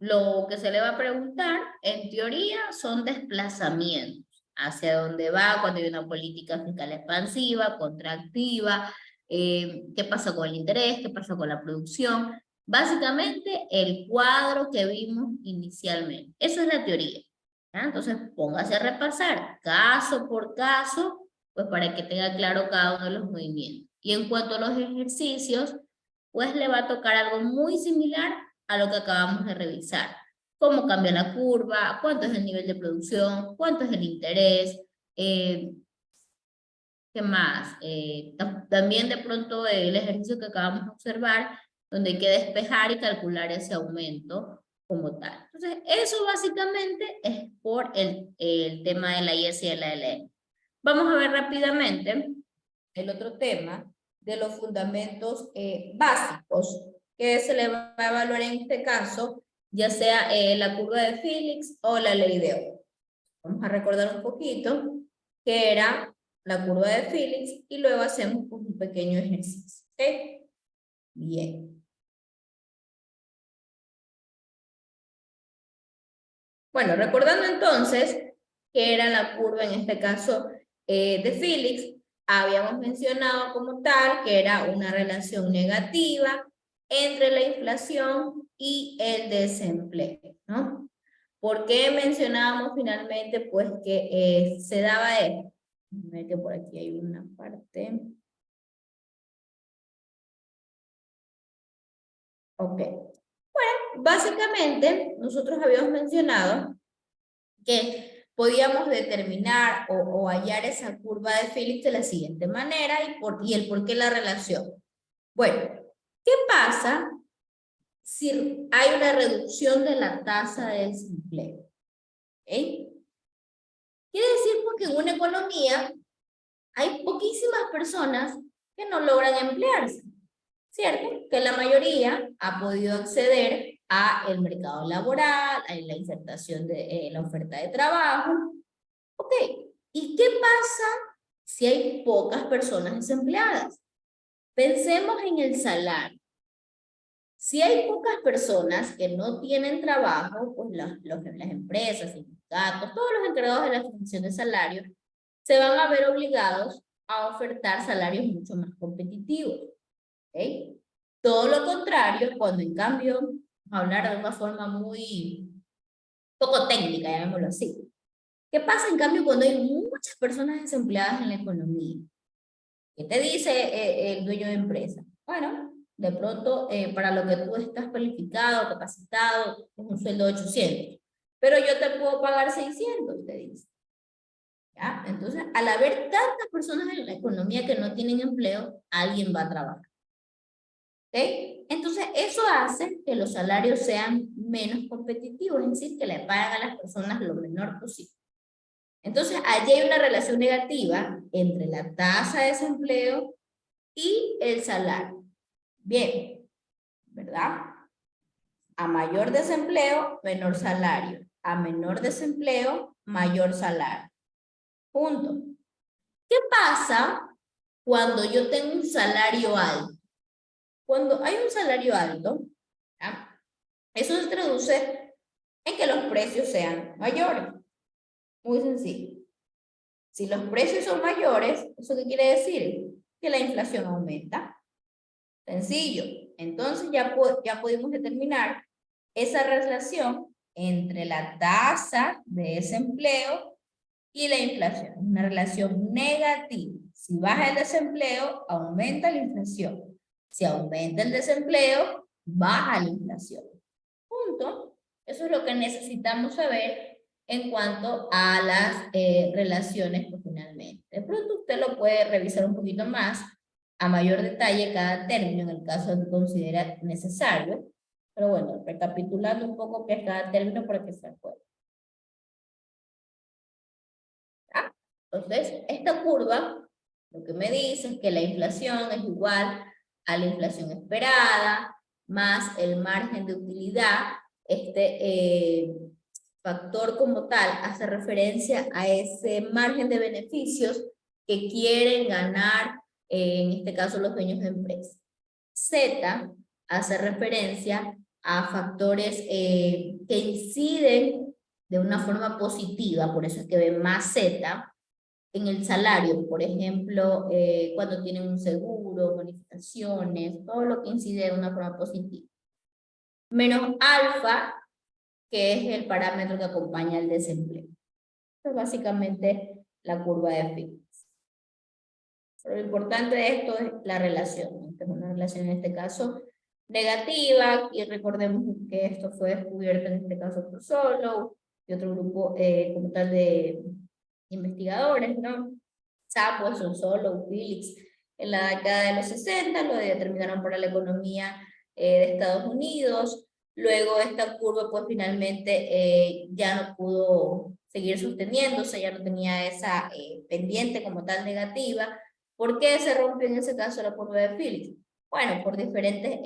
Speaker 2: lo que se le va a preguntar, en teoría, son desplazamientos. Hacia dónde va cuando hay una política fiscal expansiva, contractiva, qué pasa con el interés, qué pasa con la producción. Básicamente, el cuadro que vimos inicialmente. Eso es la teoría. ¿Ya? Entonces, póngase a repasar caso por caso, pues para que tenga claro cada uno de los movimientos. Y en cuanto a los ejercicios, pues le va a tocar algo muy similar a lo que acabamos de revisar. Cómo cambia la curva, cuánto es el nivel de producción, cuánto es el interés, ¿qué más? También de pronto el ejercicio que acabamos de observar, donde hay que despejar y calcular ese aumento como tal. Entonces, eso básicamente es por el tema de la IS y de la LM. Vamos a ver rápidamente el otro tema de los fundamentos básicos que se le va a evaluar en este caso, ya sea la curva de Phillips o la ley de Ohm. Vamos a recordar un poquito que era la curva de Phillips y luego hacemos un pequeño ejercicio. ¿Ok? Bien. Bueno, recordando entonces que era la curva en este caso de Phillips, habíamos mencionado como tal que era una relación negativa entre la inflación y el desempleo, ¿no? ¿Por qué mencionábamos finalmente pues que se daba esto? A ver que por aquí hay una parte. Ok. Bueno, básicamente nosotros habíamos mencionado que podíamos determinar o hallar esa curva de Phillips de la siguiente manera y el por qué la relación. Bueno, ¿qué pasa si hay una reducción de la tasa de desempleo? ¿Okay? Quiere decir porque en una economía hay poquísimas personas que no logran emplearse, ¿cierto? Que la mayoría ha podido acceder a el mercado laboral, a la insertación de la oferta de trabajo. Ok, ¿y qué pasa si hay pocas personas desempleadas? Pensemos en el salario. Si hay pocas personas que no tienen trabajo, pues las empresas, sindicatos, todos los encargados de la fijación de salario, se van a ver obligados a ofertar salarios mucho más competitivos. ¿Okay? Todo lo contrario, cuando en cambio, vamos a hablar de una forma muy poco técnica, llamémoslo así. ¿Qué pasa en cambio cuando hay muchas personas desempleadas en la economía? ¿Qué te dice el dueño de empresa? Bueno, de pronto para lo que tú estás calificado, capacitado, es un sueldo de 800, pero yo te puedo pagar 600, te dice. ¿Ya? Entonces, al haber tantas personas en la economía que no tienen empleo, alguien va a trabajar. ¿Ok? Entonces, eso hace que los salarios sean menos competitivos, es decir, que le pagan a las personas lo menor posible. Entonces, allí hay una relación negativa entre la tasa de desempleo y el salario. Bien, ¿verdad? A mayor desempleo, menor salario. A menor desempleo, mayor salario. Punto. ¿Qué pasa cuando yo tengo un salario alto? Cuando hay un salario alto, ¿ya? Eso se traduce en que los precios sean mayores. Muy sencillo. Si los precios son mayores, ¿eso qué quiere decir? Que la inflación aumenta. Sencillo. Entonces ya pudimos determinar esa relación entre la tasa de desempleo y la inflación. Una relación negativa. Si baja el desempleo, aumenta la inflación. Si aumenta el desempleo, baja la inflación. Punto. Eso es lo que necesitamos saber en cuanto a las relaciones pues, finalmente. De pronto usted lo puede revisar un poquito más a mayor detalle cada término en el caso de que considere necesario. Pero bueno, recapitulando un poco qué es cada término para que se acuerde. ¿Ah? Entonces, esta curva lo que me dice es que la inflación es igual a la inflación esperada más el margen de utilidad. Este factor como tal hace referencia a ese margen de beneficios que quieren ganar, en este caso los dueños de empresa. Z hace referencia a factores que inciden de una forma positiva, por eso es que ve más Z en el salario, por ejemplo, cuando tienen un seguro, bonificaciones, todo lo que incide de una forma positiva. Menos alfa, que es el parámetro que acompaña el desempleo. Es básicamente la curva de Phillips. Pero lo importante de esto es la relación. Es una relación en este caso negativa, y recordemos que esto fue descubierto en este caso por Solow y otro grupo como tal de investigadores, ¿no? Samuelson, Solow, Phillips, en la década de los 60, lo determinaron para la economía de Estados Unidos. Luego esta curva pues finalmente ya no pudo seguir sosteniéndose, ya no tenía esa pendiente como tal negativa. ¿Por qué se rompió en ese caso la curva de Phillips? Bueno, por diferentes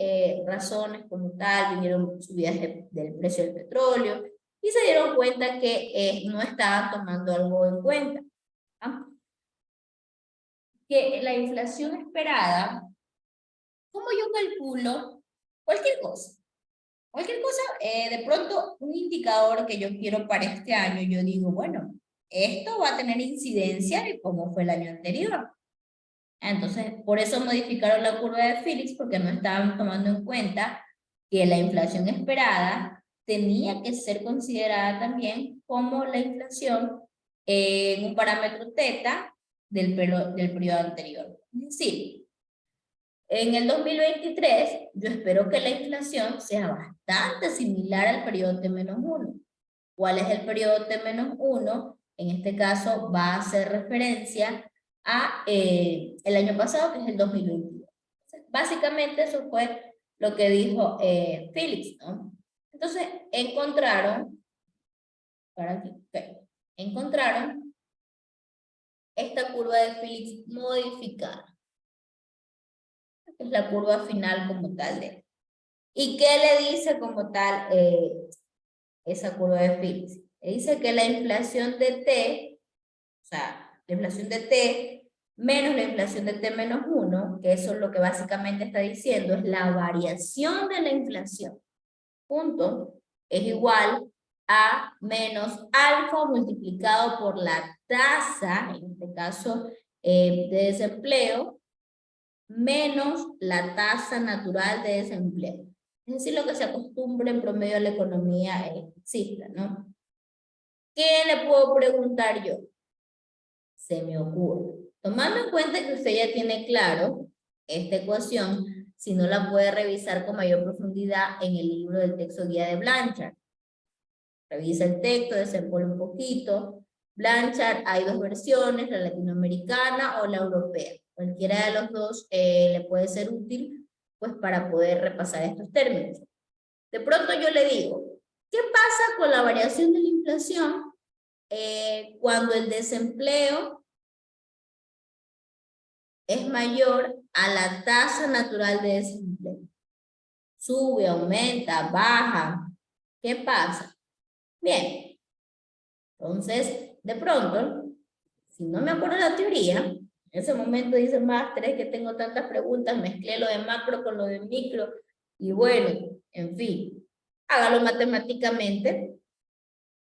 Speaker 2: razones como tal, vinieron subidas del precio del petróleo y se dieron cuenta que no estaban tomando algo en cuenta. ¿Ah? Que la inflación esperada, ¿cómo yo calculo cualquier cosa? Cualquier cosa, de pronto un indicador que yo quiero para este año, yo digo, bueno, esto va a tener incidencia de cómo fue el año anterior. Entonces, por eso modificaron la curva de Phillips, porque no estaban tomando en cuenta que la inflación esperada tenía que ser considerada también como la inflación en un parámetro teta del periodo anterior. Es decir, en el 2023, yo espero que la inflación sea bastante similar al periodo T-1. ¿Cuál es el periodo T-1? En este caso va a hacer referencia a el año pasado, que es el 2022. Básicamente eso fue lo que dijo Phillips, ¿no? Entonces encontraron, para aquí, okay, encontraron esta curva de Phillips modificada. Es la curva final como tal de. ¿Y qué le dice como tal esa curva de Phillips? Le dice que la inflación de T, o sea, la inflación de T menos la inflación de T-1, que eso es lo que básicamente está diciendo, es la variación de la inflación, punto, es igual a menos alfa multiplicado por la tasa, en este caso de desempleo, menos la tasa natural de desempleo. Es decir, lo que se acostumbra en promedio a la economía exista, ¿no? ¿Qué le puedo preguntar yo? Se me ocurre. Tomando en cuenta que usted ya tiene claro esta ecuación, si no la puede revisar con mayor profundidad en el libro del texto guía de Blanchard. Revisa el texto, desempolva un poquito. Blanchard, hay dos versiones, la latinoamericana o la europea. Cualquiera de los dos le puede ser útil pues para poder repasar estos términos. De pronto yo le digo, ¿qué pasa con la variación de la inflación cuando el desempleo es mayor a la tasa natural de desempleo? Sube, aumenta, baja. ¿Qué pasa? Bien. Entonces, de pronto, si no me acuerdo la teoría, en ese momento dice máster, es que tengo tantas preguntas, mezclé lo de macro con lo de micro, y bueno, en fin, hágalo matemáticamente,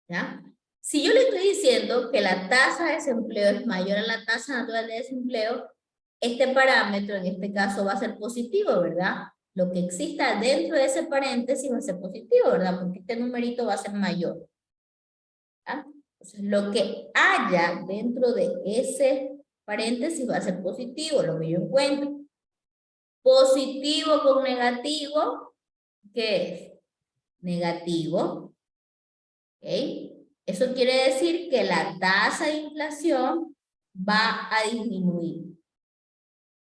Speaker 2: ¿ya? Si yo le estoy diciendo que la tasa de desempleo es mayor a la tasa natural de desempleo, este parámetro en este caso va a ser positivo, ¿verdad? Lo que exista dentro de ese paréntesis va a ser positivo, ¿verdad? Porque este numerito va a ser mayor. ¿Ya? Entonces, lo que haya dentro de ese paréntesis va a ser positivo, lo que yo encuentro. Positivo con negativo, ¿qué es? Negativo. ¿Ok? Eso quiere decir que la tasa de inflación va a disminuir.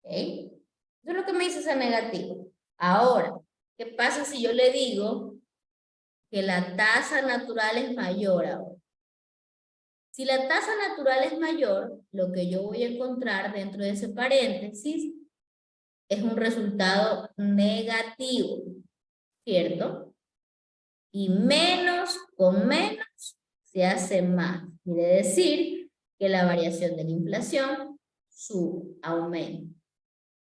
Speaker 2: ¿Ok? Eso es lo que me dice ese negativo. Ahora, ¿qué pasa si yo le digo que la tasa natural es mayor ahora? Si la tasa natural es mayor, lo que yo voy a encontrar dentro de ese paréntesis es un resultado negativo, ¿cierto? Y menos con menos se hace más. Quiere decir que la variación de la inflación sube, aumenta.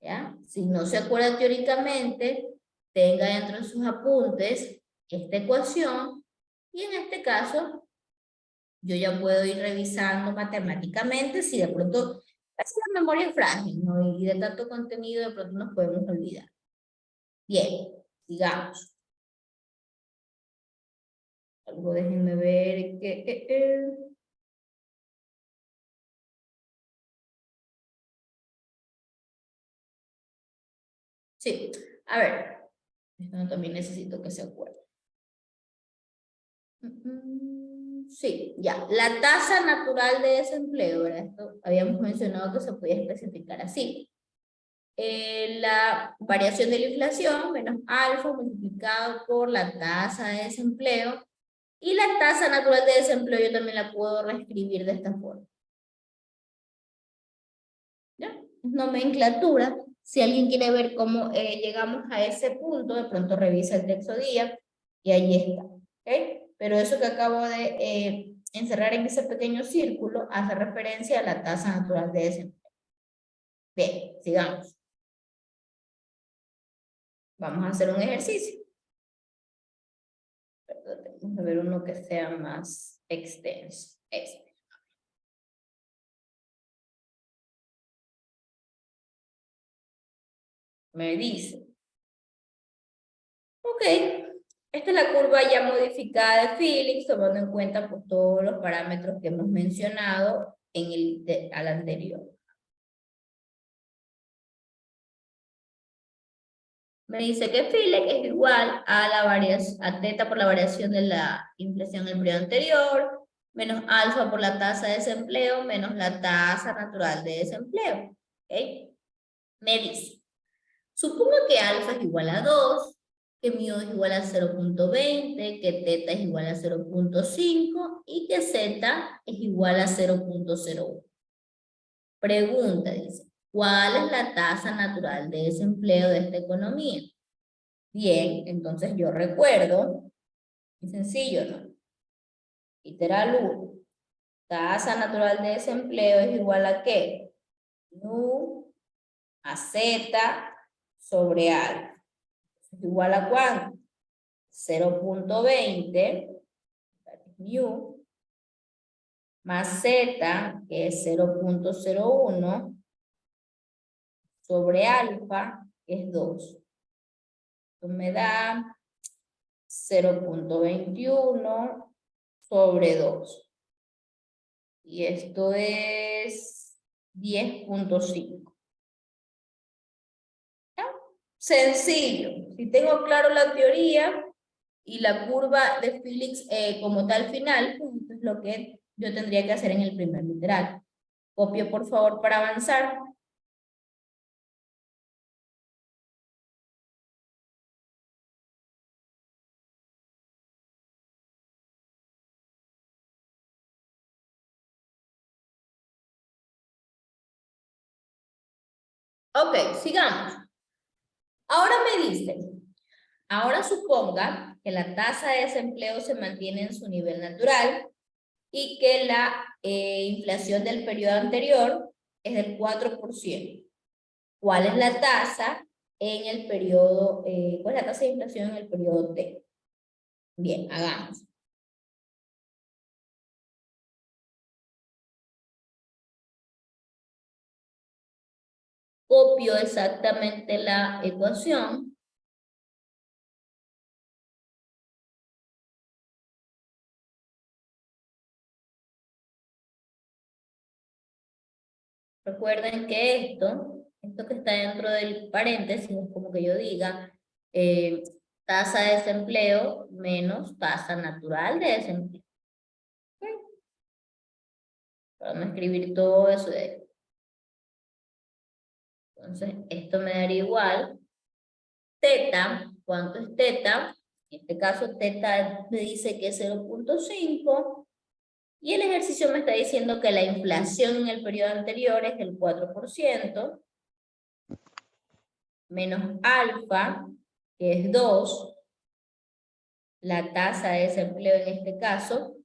Speaker 2: ¿Ya? Si no se acuerda teóricamente, tenga dentro de sus apuntes esta ecuación y en este caso yo ya puedo ir revisando matemáticamente si de pronto es la memoria es frágil, ¿no? Y de tanto contenido de pronto nos podemos olvidar. Bien, sigamos. Algo déjenme ver que... Sí, a ver. Esto también necesito que se acuerde. Sí, ya. La tasa natural de desempleo, ¿verdad? Esto habíamos mencionado que se podía especificar así. La variación de la inflación menos alfa multiplicado por la tasa de desempleo. Y la tasa natural de desempleo yo también la puedo reescribir de esta forma. ¿Ya? Nomenclatura. Si alguien quiere ver cómo llegamos a ese punto, de pronto revisa el texto guía y ahí está. ¿Okay? Pero eso que acabo de encerrar en ese pequeño círculo hace referencia a la tasa natural de desempleo. Bien, sigamos. Vamos a hacer un ejercicio. Vamos a ver uno que sea más extenso. Este. Me dice. Ok. Esta es la curva ya modificada de Phillips, tomando en cuenta pues, todos los parámetros que hemos mencionado en al anterior. Me dice que Phillips es igual a la variación, a teta por la variación de la inflación en el periodo anterior, menos alfa por la tasa de desempleo, menos la tasa natural de desempleo. ¿Okay? Me dice, supongo que alfa es igual a 2, que mu es igual a 0.20, que teta es igual a 0.5 y que z es igual a 0.01. Pregunta, dice, ¿cuál es la tasa natural de desempleo de esta economía? Bien, entonces yo recuerdo, es sencillo, ¿no? Literal 1. Tasa natural de desempleo es igual a ¿qué? Nu a z sobre alfa. ¿Es igual a cuánto? 0.20 mu más z, que es 0.01 sobre alfa, que es 2. Esto me da 0.21 sobre 2. Y esto es 10.5. ¿Ya? Sencillo. Si tengo claro la teoría y la curva de Phillips como tal final, pues esto es lo que yo tendría que hacer en el primer literal. Copio, por favor, para avanzar. Ok, sigamos. Ahora me dice, ahora suponga que la tasa de desempleo se mantiene en su nivel natural y que la inflación del periodo anterior es del 4%. ¿Cuál es la tasa en el periodo, cuál es la tasa de inflación en el periodo T? Bien, hagamos. Copio exactamente la ecuación. Recuerden que esto que está dentro del paréntesis, es como que yo diga, tasa de desempleo menos tasa natural de desempleo. ¿Okay? Vamos a escribir todo eso de ahí. Entonces, esto me daría igual. Teta, ¿cuánto es teta? En este caso, teta me dice que es 0.5. Y el ejercicio me está diciendo que la inflación en el periodo anterior es el 4%, menos alfa, que es 2, la tasa de desempleo en este caso,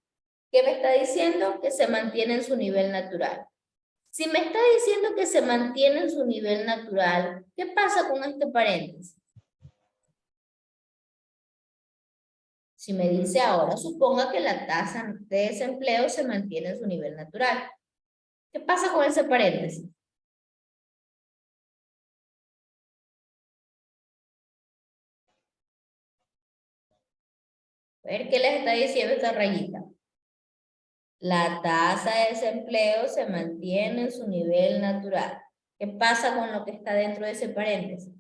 Speaker 2: que me está diciendo que se mantiene en su nivel natural. Si me está diciendo que se mantiene en su nivel natural, ¿qué pasa con este paréntesis? Si me dice ahora, suponga que la tasa de desempleo se mantiene en su nivel natural. ¿Qué pasa con ese paréntesis? A ver qué les está diciendo esta rayita. La tasa de desempleo se mantiene en su nivel natural. ¿Qué pasa con lo que está dentro de ese paréntesis?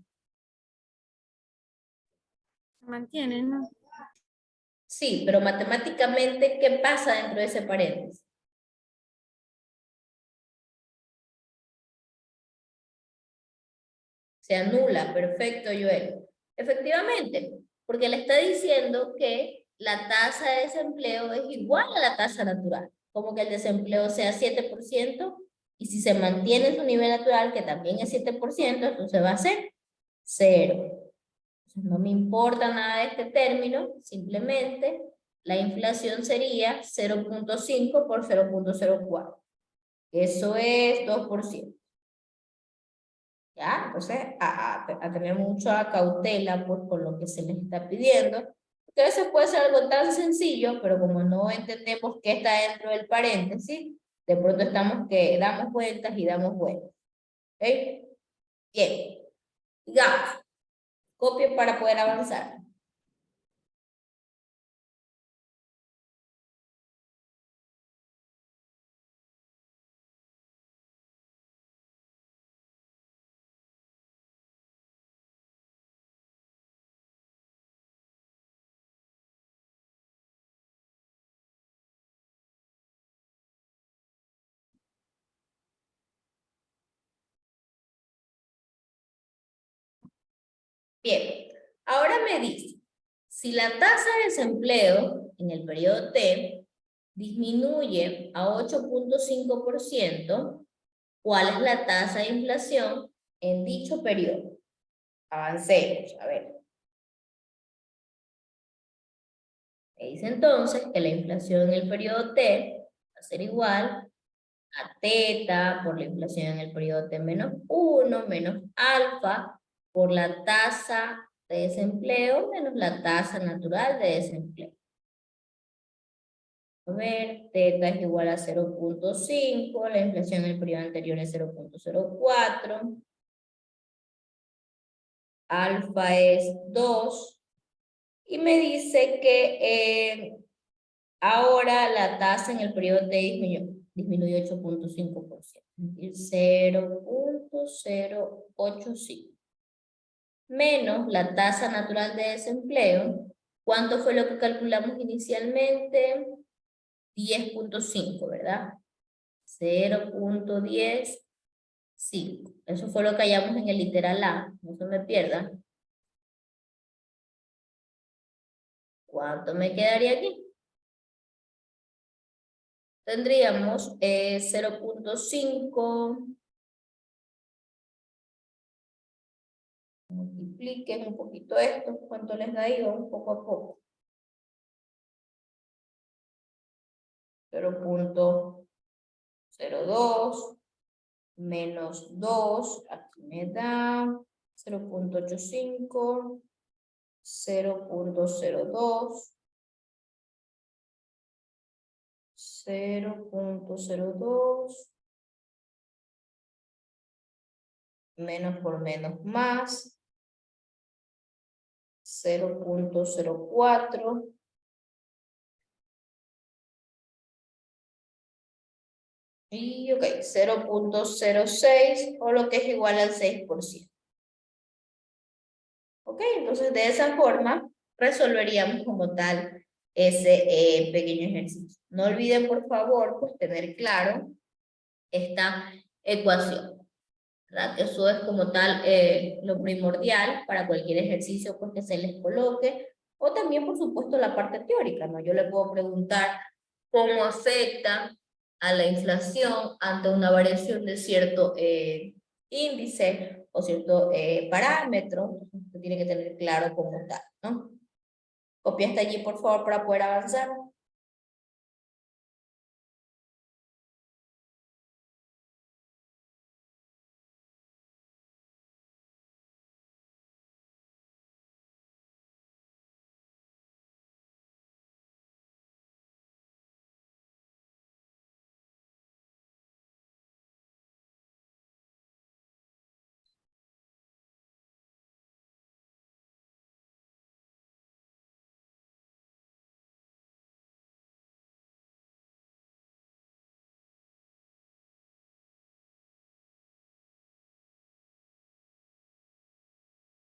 Speaker 3: Se mantiene, ¿no?
Speaker 2: Sí, pero matemáticamente, ¿qué pasa dentro de ese paréntesis? Se anula, perfecto, Joel. Efectivamente, porque le está diciendo que la tasa de desempleo es igual a la tasa natural, como que el desempleo sea 7%, y si se mantiene en su nivel natural, que también es 7%, entonces va a ser 0. Entonces no me importa nada de este término, simplemente la inflación sería 0.5 por 0.04. Eso es 2%. ¿Ya? Entonces, a tener mucha cautela pues, con lo que se les está pidiendo. Porque a veces puede ser algo tan sencillo, pero como no entendemos qué está dentro del paréntesis, de pronto estamos que damos vueltas y damos vueltas. ¿Ok? Bien. Digamos, copie para poder avanzar. Bien, ahora me dice, si la tasa de desempleo en el periodo T disminuye a 8.5%, ¿cuál es la tasa de inflación en dicho periodo? Avancemos, a ver. Me dice entonces que la inflación en el periodo T va a ser igual a teta por la inflación en el periodo T menos 1 menos alfa por la tasa de desempleo menos la tasa natural de desempleo. A ver, teta es igual a 0.5, la inflación en el periodo anterior es 0.04, alfa es 2, y me dice que Ahora la tasa en el periodo T disminuyó 8.5%, es decir, 0.085. Menos la tasa natural de desempleo. ¿Cuánto fue lo que calculamos inicialmente? 10.5, ¿verdad? 0.105. Eso fue lo que hallamos en el literal A, no se me pierda. ¿Cuánto me quedaría aquí? Tendríamos 0.5. Multipliquen un poquito esto, ¿cuánto les da ahí? Vamos poco a poco. 0.02 menos 2, aquí me da 0.85, 0.02, 0.02, menos por menos más, 0.04, y ok, 0.06, o lo que es igual al 6%. Ok, entonces de esa forma resolveríamos como tal ese pequeño ejercicio. No olviden, por favor, pues tener claro esta ecuación, ¿verdad? Que eso es como tal lo primordial para cualquier ejercicio pues, que se les coloque, o también, por supuesto, la parte teórica, ¿no? Yo le puedo preguntar cómo afecta a la inflación ante una variación de cierto índice o cierto parámetro. Usted tiene que tener claro cómo tal, ¿no? Copia hasta allí, por favor, para poder avanzar.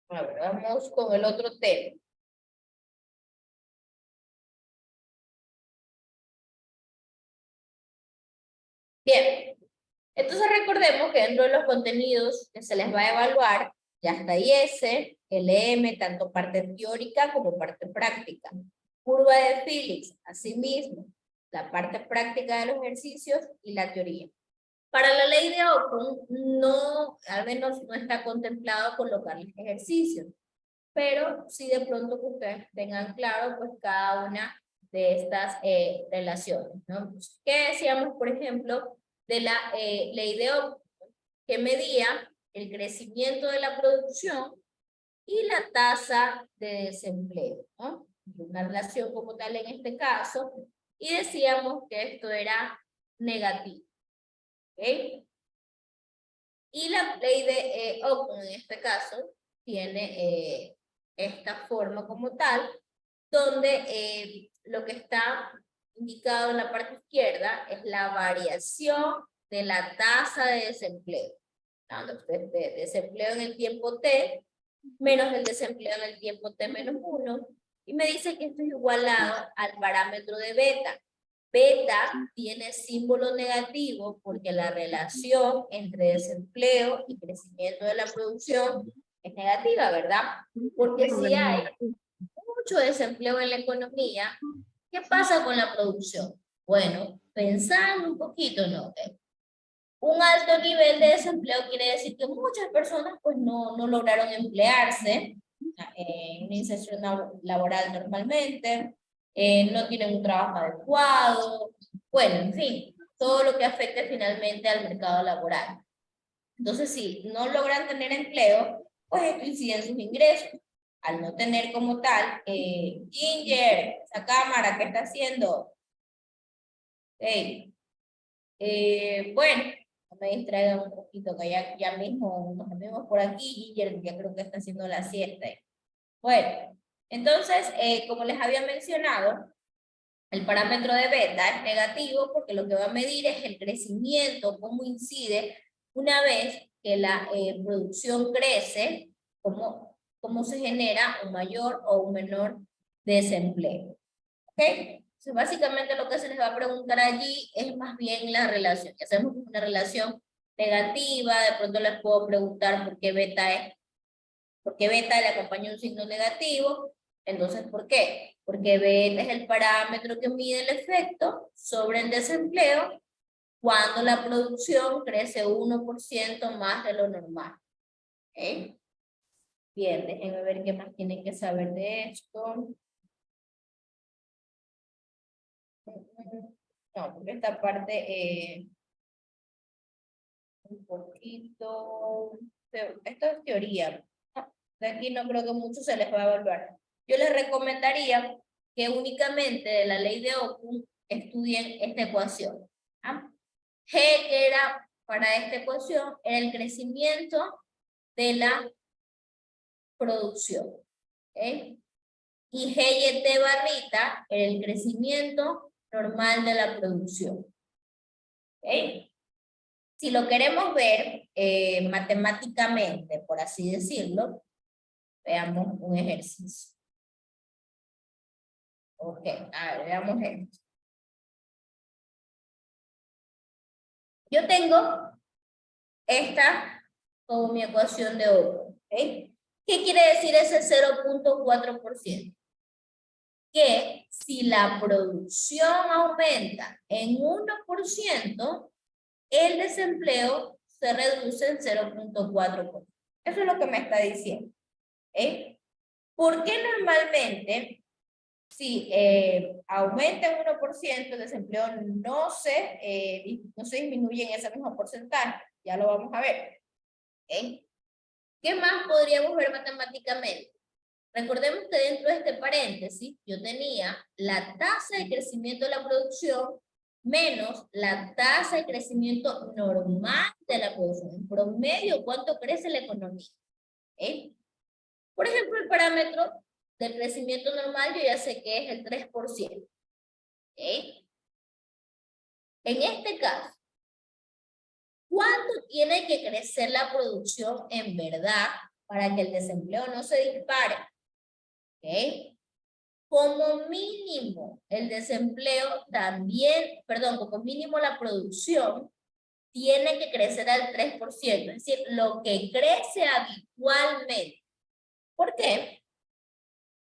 Speaker 2: A ver, vamos con el otro tema. Bien, entonces recordemos que dentro de los contenidos que se les va a evaluar, ya está IS, LM, tanto parte teórica como parte práctica. Curva de Phillips, asimismo, la parte práctica de los ejercicios y la teoría. Para la ley de Ockham, no, al menos no está contemplado colocarles ejercicios, pero sí de pronto que ustedes tengan claro pues cada una de estas relaciones, ¿no? ¿Qué decíamos, por ejemplo, de la ley de Ockham, que medía el crecimiento de la producción y la tasa de desempleo, ¿no? Una relación como tal en este caso, y decíamos que esto era negativo, ¿ok? Y la ley de Ockham en este caso tiene esta forma como tal, donde lo que está indicado en la parte izquierda es la variación de la tasa de desempleo. De desempleo en el tiempo T, menos el desempleo en el tiempo T menos 1, y me dice que esto es igualado al parámetro de beta. Beta tiene símbolo negativo porque la relación entre desempleo y crecimiento de la producción es negativa, ¿verdad? Porque si hay mucho desempleo en la economía, ¿qué pasa con la producción? Bueno, pensando un poquito, ¿no? Un alto nivel de desempleo quiere decir que muchas personas pues no lograron emplearse en una inserción laboral normalmente, no tienen un trabajo adecuado, bueno, en fin, todo lo que afecte finalmente al mercado laboral. Entonces, si no logran tener empleo, pues esto incide en sus ingresos. Al no tener como tal, Ginger, esa cámara, ¿qué está haciendo? Hey. Bueno, no me distraigan un poquito, que ya mismo nos vemos por aquí, Ginger, ya creo que está haciendo la siesta. Bueno, entonces, como les había mencionado, El parámetro de beta es negativo porque lo que va a medir es el crecimiento, cómo incide una vez que la producción crece, cómo se genera un mayor o un menor desempleo. ¿Ok? Entonces, básicamente lo que se les va a preguntar allí es más bien la relación. Ya sabemos que es una relación negativa, de pronto les puedo preguntar por qué beta le acompaña un signo negativo. Entonces, ¿por qué? Porque beta es el parámetro que mide el efecto sobre el desempleo cuando la producción crece 1% más de lo normal. ¿Ok? Bien, déjenme ver qué más tienen que saber de esto. No, porque esta parte un poquito, esto es teoría. De aquí no creo que mucho se les va a evaluar. Yo les recomendaría que únicamente de la ley de Ockham estudien esta ecuación. ¿Ah? G, que era para esta ecuación, era el crecimiento de la producción. ¿Okay? Y G y T barrita era el crecimiento normal de la producción. ¿Okay? Si lo queremos ver matemáticamente, por así decirlo, veamos un ejercicio. Ok, a ver, veamos esto. Yo tengo esta como mi ecuación de Ockham. ¿Okay? ¿Qué quiere decir ese 0.4%? Que si la producción aumenta en 1%, el desempleo se reduce en 0.4%. Eso es lo que me está diciendo. ¿Okay? ¿Por qué normalmente si aumenta en 1%, el desempleo no se disminuye en ese mismo porcentaje? Ya lo vamos a ver. ¿Okay? ¿Qué más podríamos ver matemáticamente? Recordemos que dentro de este paréntesis yo tenía la tasa de crecimiento de la producción menos la tasa de crecimiento normal de la producción. En promedio, ¿cuánto crece la economía? ¿Okay? Por ejemplo, el parámetro del crecimiento normal yo ya sé que es el 3%. ¿Okay? En este caso, ¿cuánto tiene que crecer la producción en verdad para que el desempleo no se dispare? ¿Okay? Como mínimo, el desempleo también, perdón, como mínimo la producción tiene que crecer al 3%, es decir, lo que crece habitualmente. ¿Por qué?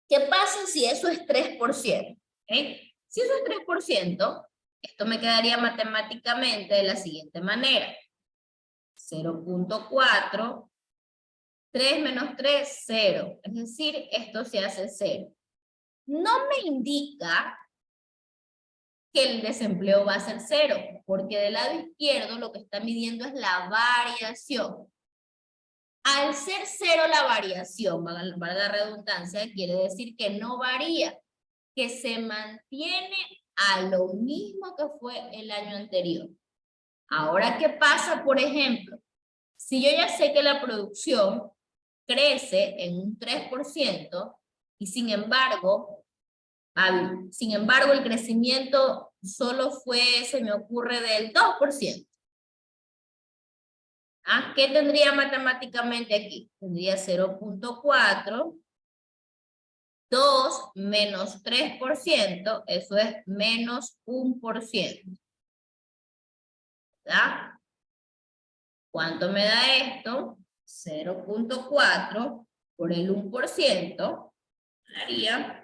Speaker 2: ¿Qué pasa si eso es 3%? ¿Okay? Si eso es 3%, esto me quedaría matemáticamente de la siguiente manera. 0.4, 3 menos 3, 0. Es decir, esto se hace 0. No me indica que el desempleo va a ser 0, porque del lado izquierdo lo que está midiendo es la variación. Al ser 0 la variación, valga la redundancia, quiere decir que no varía, que se mantiene a lo mismo que fue el año anterior. Ahora, ¿qué pasa? Por ejemplo, si yo ya sé que la producción crece en un 3% y sin embargo, el crecimiento solo fue, se me ocurre, del 2%. ¿Ah? ¿Qué tendría matemáticamente aquí? Tendría 0.4, 2 menos 3%, eso es menos 1%. ¿Verdad? ¿Cuánto me da esto? 0.4 por el 1%, daría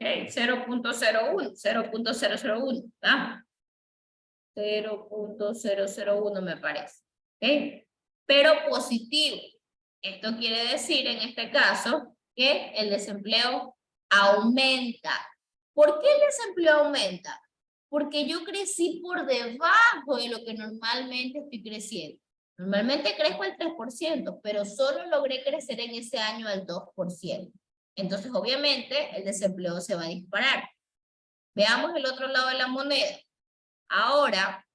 Speaker 2: 0.01, 0.001, ¿verdad? 0.001 me parece. ¿Okay? Pero positivo. Esto quiere decir en este caso que el desempleo aumenta. ¿Por qué el desempleo aumenta? Porque yo crecí por debajo de lo que normalmente estoy creciendo. Normalmente crezco al 3%, pero solo logré crecer en ese año al 2%. Entonces, obviamente, el desempleo se va a disparar. Veamos el otro lado de la moneda. Ahora,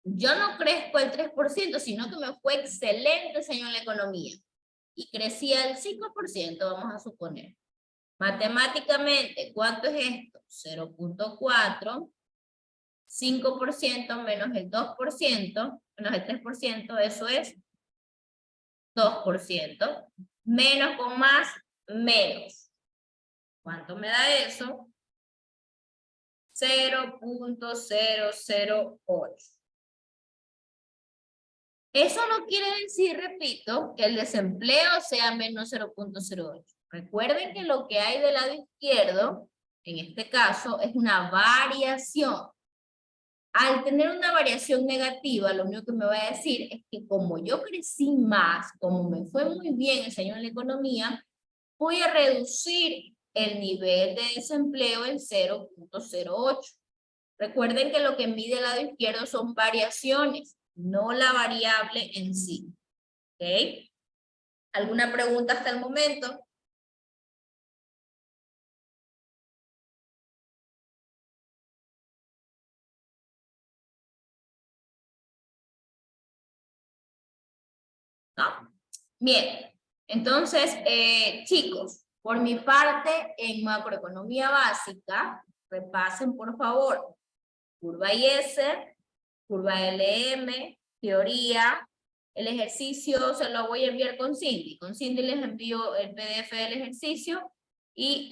Speaker 2: yo no crezco el 3%, sino que me fue excelente ese año en la economía. Y crecía el 5%, vamos a suponer. Matemáticamente, ¿cuánto es esto? 0.4, 5% menos el 2%, menos el 3%, eso es 2%, menos con más, menos. ¿Cuánto me da eso? 0.008. Eso no quiere decir, repito, que el desempleo sea menos 0.08. Recuerden que lo que hay del lado izquierdo, en este caso, es una variación. Al tener una variación negativa, lo único que me va a decir es que como yo crecí más, como me fue muy bien ese año en la economía, voy a reducir el nivel de desempleo en 0.08. Recuerden que lo que mide el lado izquierdo son variaciones, no la variable en sí. ¿Ok? ¿Alguna pregunta hasta el momento? ¿No? Bien, entonces, chicos, por mi parte, en macroeconomía básica, repasen por favor, curva IS, curva LM, teoría, el ejercicio se lo voy a enviar con Cindy. Con Cindy les envío el PDF del ejercicio y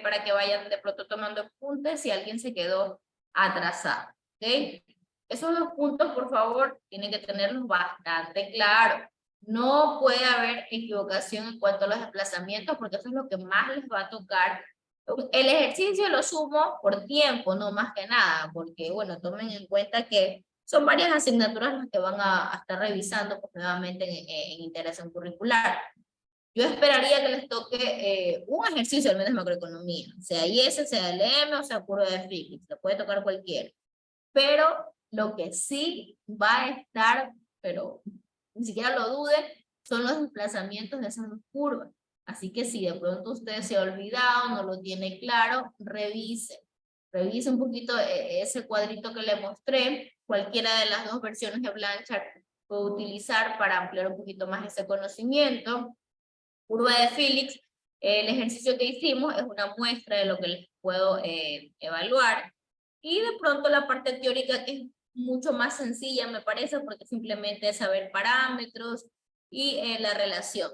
Speaker 2: para que vayan de pronto tomando apuntes si alguien se quedó atrasado. ¿Ok? Esos dos puntos, por favor, tienen que tenerlos bastante claros. No puede haber equivocación en cuanto a los desplazamientos porque eso es lo que más les va a tocar. El ejercicio lo sumo por tiempo, no más que nada, porque bueno, tomen en cuenta que son varias asignaturas las que van a estar revisando pues, nuevamente en integración curricular. Yo esperaría que les toque un ejercicio al menos de macroeconomía, sea IS, sea LM o sea curva de Fickich, le puede tocar cualquiera. Pero lo que sí va a estar, pero ni siquiera lo duden, son los desplazamientos de esas dos curvas. Así que si de pronto usted se ha olvidado, no lo tiene claro, revise. Revise un poquito ese cuadrito que le mostré. Cualquiera de las dos versiones de Blanchard puede utilizar para ampliar un poquito más ese conocimiento. Curva de Fickich, el ejercicio que hicimos es una muestra de lo que les puedo evaluar. Y de pronto la parte teórica que es mucho más sencilla me parece porque simplemente es saber parámetros y la relación.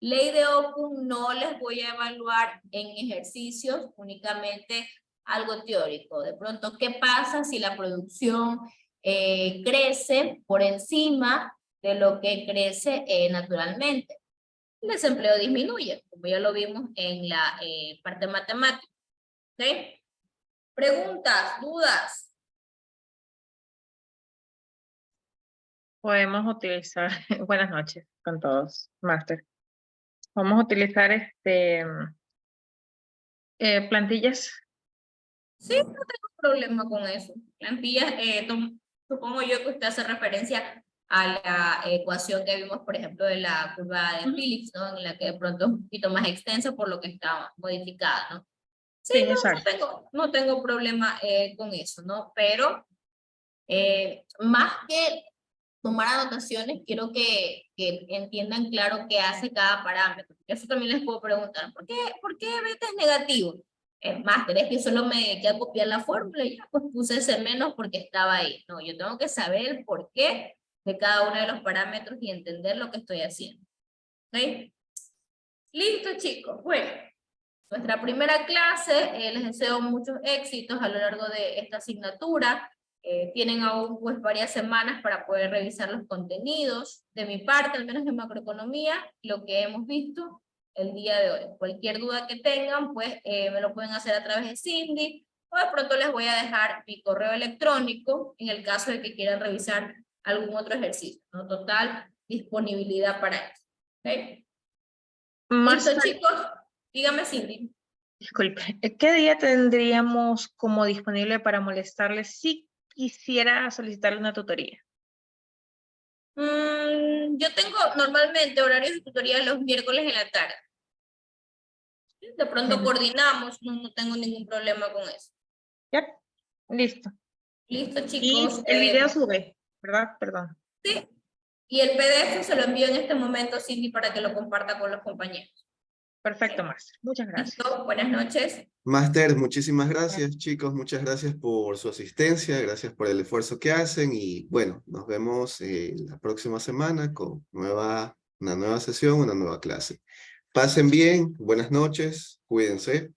Speaker 2: Ley de Ockham no les voy a evaluar en ejercicios, únicamente algo teórico. De pronto, ¿qué pasa si la producción crece por encima de lo que crece naturalmente? El desempleo disminuye, como ya lo vimos en la parte matemática. ¿Ok? ¿Preguntas? ¿Dudas?
Speaker 6: Podemos utilizar, buenas noches con todos, máster. Vamos a utilizar plantillas.
Speaker 2: Sí, no tengo problema con eso. Plantillas, supongo yo que usted hace referencia a la ecuación que vimos, por ejemplo, de la curva de Phillips, ¿no? En la que de pronto es un poquito más extensa por lo que está modificada, ¿no? Sí,
Speaker 6: Sí,
Speaker 2: no,
Speaker 6: exacto.
Speaker 2: no tengo problema con eso, ¿no? Pero más que tomar anotaciones, quiero que entiendan claro qué hace cada parámetro. Eso también les puedo preguntar. ¿Por qué beta es negativo? Es más, ¿crees que solo me dediqué a copiar la fórmula y ya pues puse ese menos porque estaba ahí? No, yo tengo que saber el porqué de cada uno de los parámetros y entender lo que estoy haciendo. ¿Ok? Listo, chicos. Bueno, nuestra primera clase, les deseo muchos éxitos a lo largo de esta asignatura. Tienen aún pues varias semanas para poder revisar los contenidos. De mi parte, al menos en macroeconomía, lo que hemos visto el día de hoy. Cualquier duda que tengan, pues me lo pueden hacer a través de Cindy, o de pronto les voy a dejar mi correo electrónico en el caso de que quieran revisar algún otro ejercicio, ¿no? Total disponibilidad para eso. ¿Okay? ¿Listo,
Speaker 6: Máster,
Speaker 2: chicos? Dígame, Cindy.
Speaker 6: disculpe, ¿qué día tendríamos como disponible para molestarles si quisiera solicitarle una tutoría?
Speaker 2: Yo tengo normalmente horarios de tutoría los miércoles en la tarde. De pronto coordinamos, no tengo ningún problema con eso.
Speaker 6: Ya, listo.
Speaker 2: Listo,
Speaker 6: Y
Speaker 2: chicos.
Speaker 6: el video sube, ¿verdad? Perdón.
Speaker 2: Sí. Y el PDF se lo envío en este momento, Cindy, para que lo comparta con los compañeros.
Speaker 6: Perfecto, Master. Muchas gracias.
Speaker 2: Listo, buenas noches.
Speaker 1: Máster, muchísimas gracias, chicos. Muchas gracias por su asistencia, gracias por el esfuerzo que hacen y bueno, nos vemos la próxima semana con una nueva sesión, una nueva clase. Pasen bien, buenas noches, cuídense.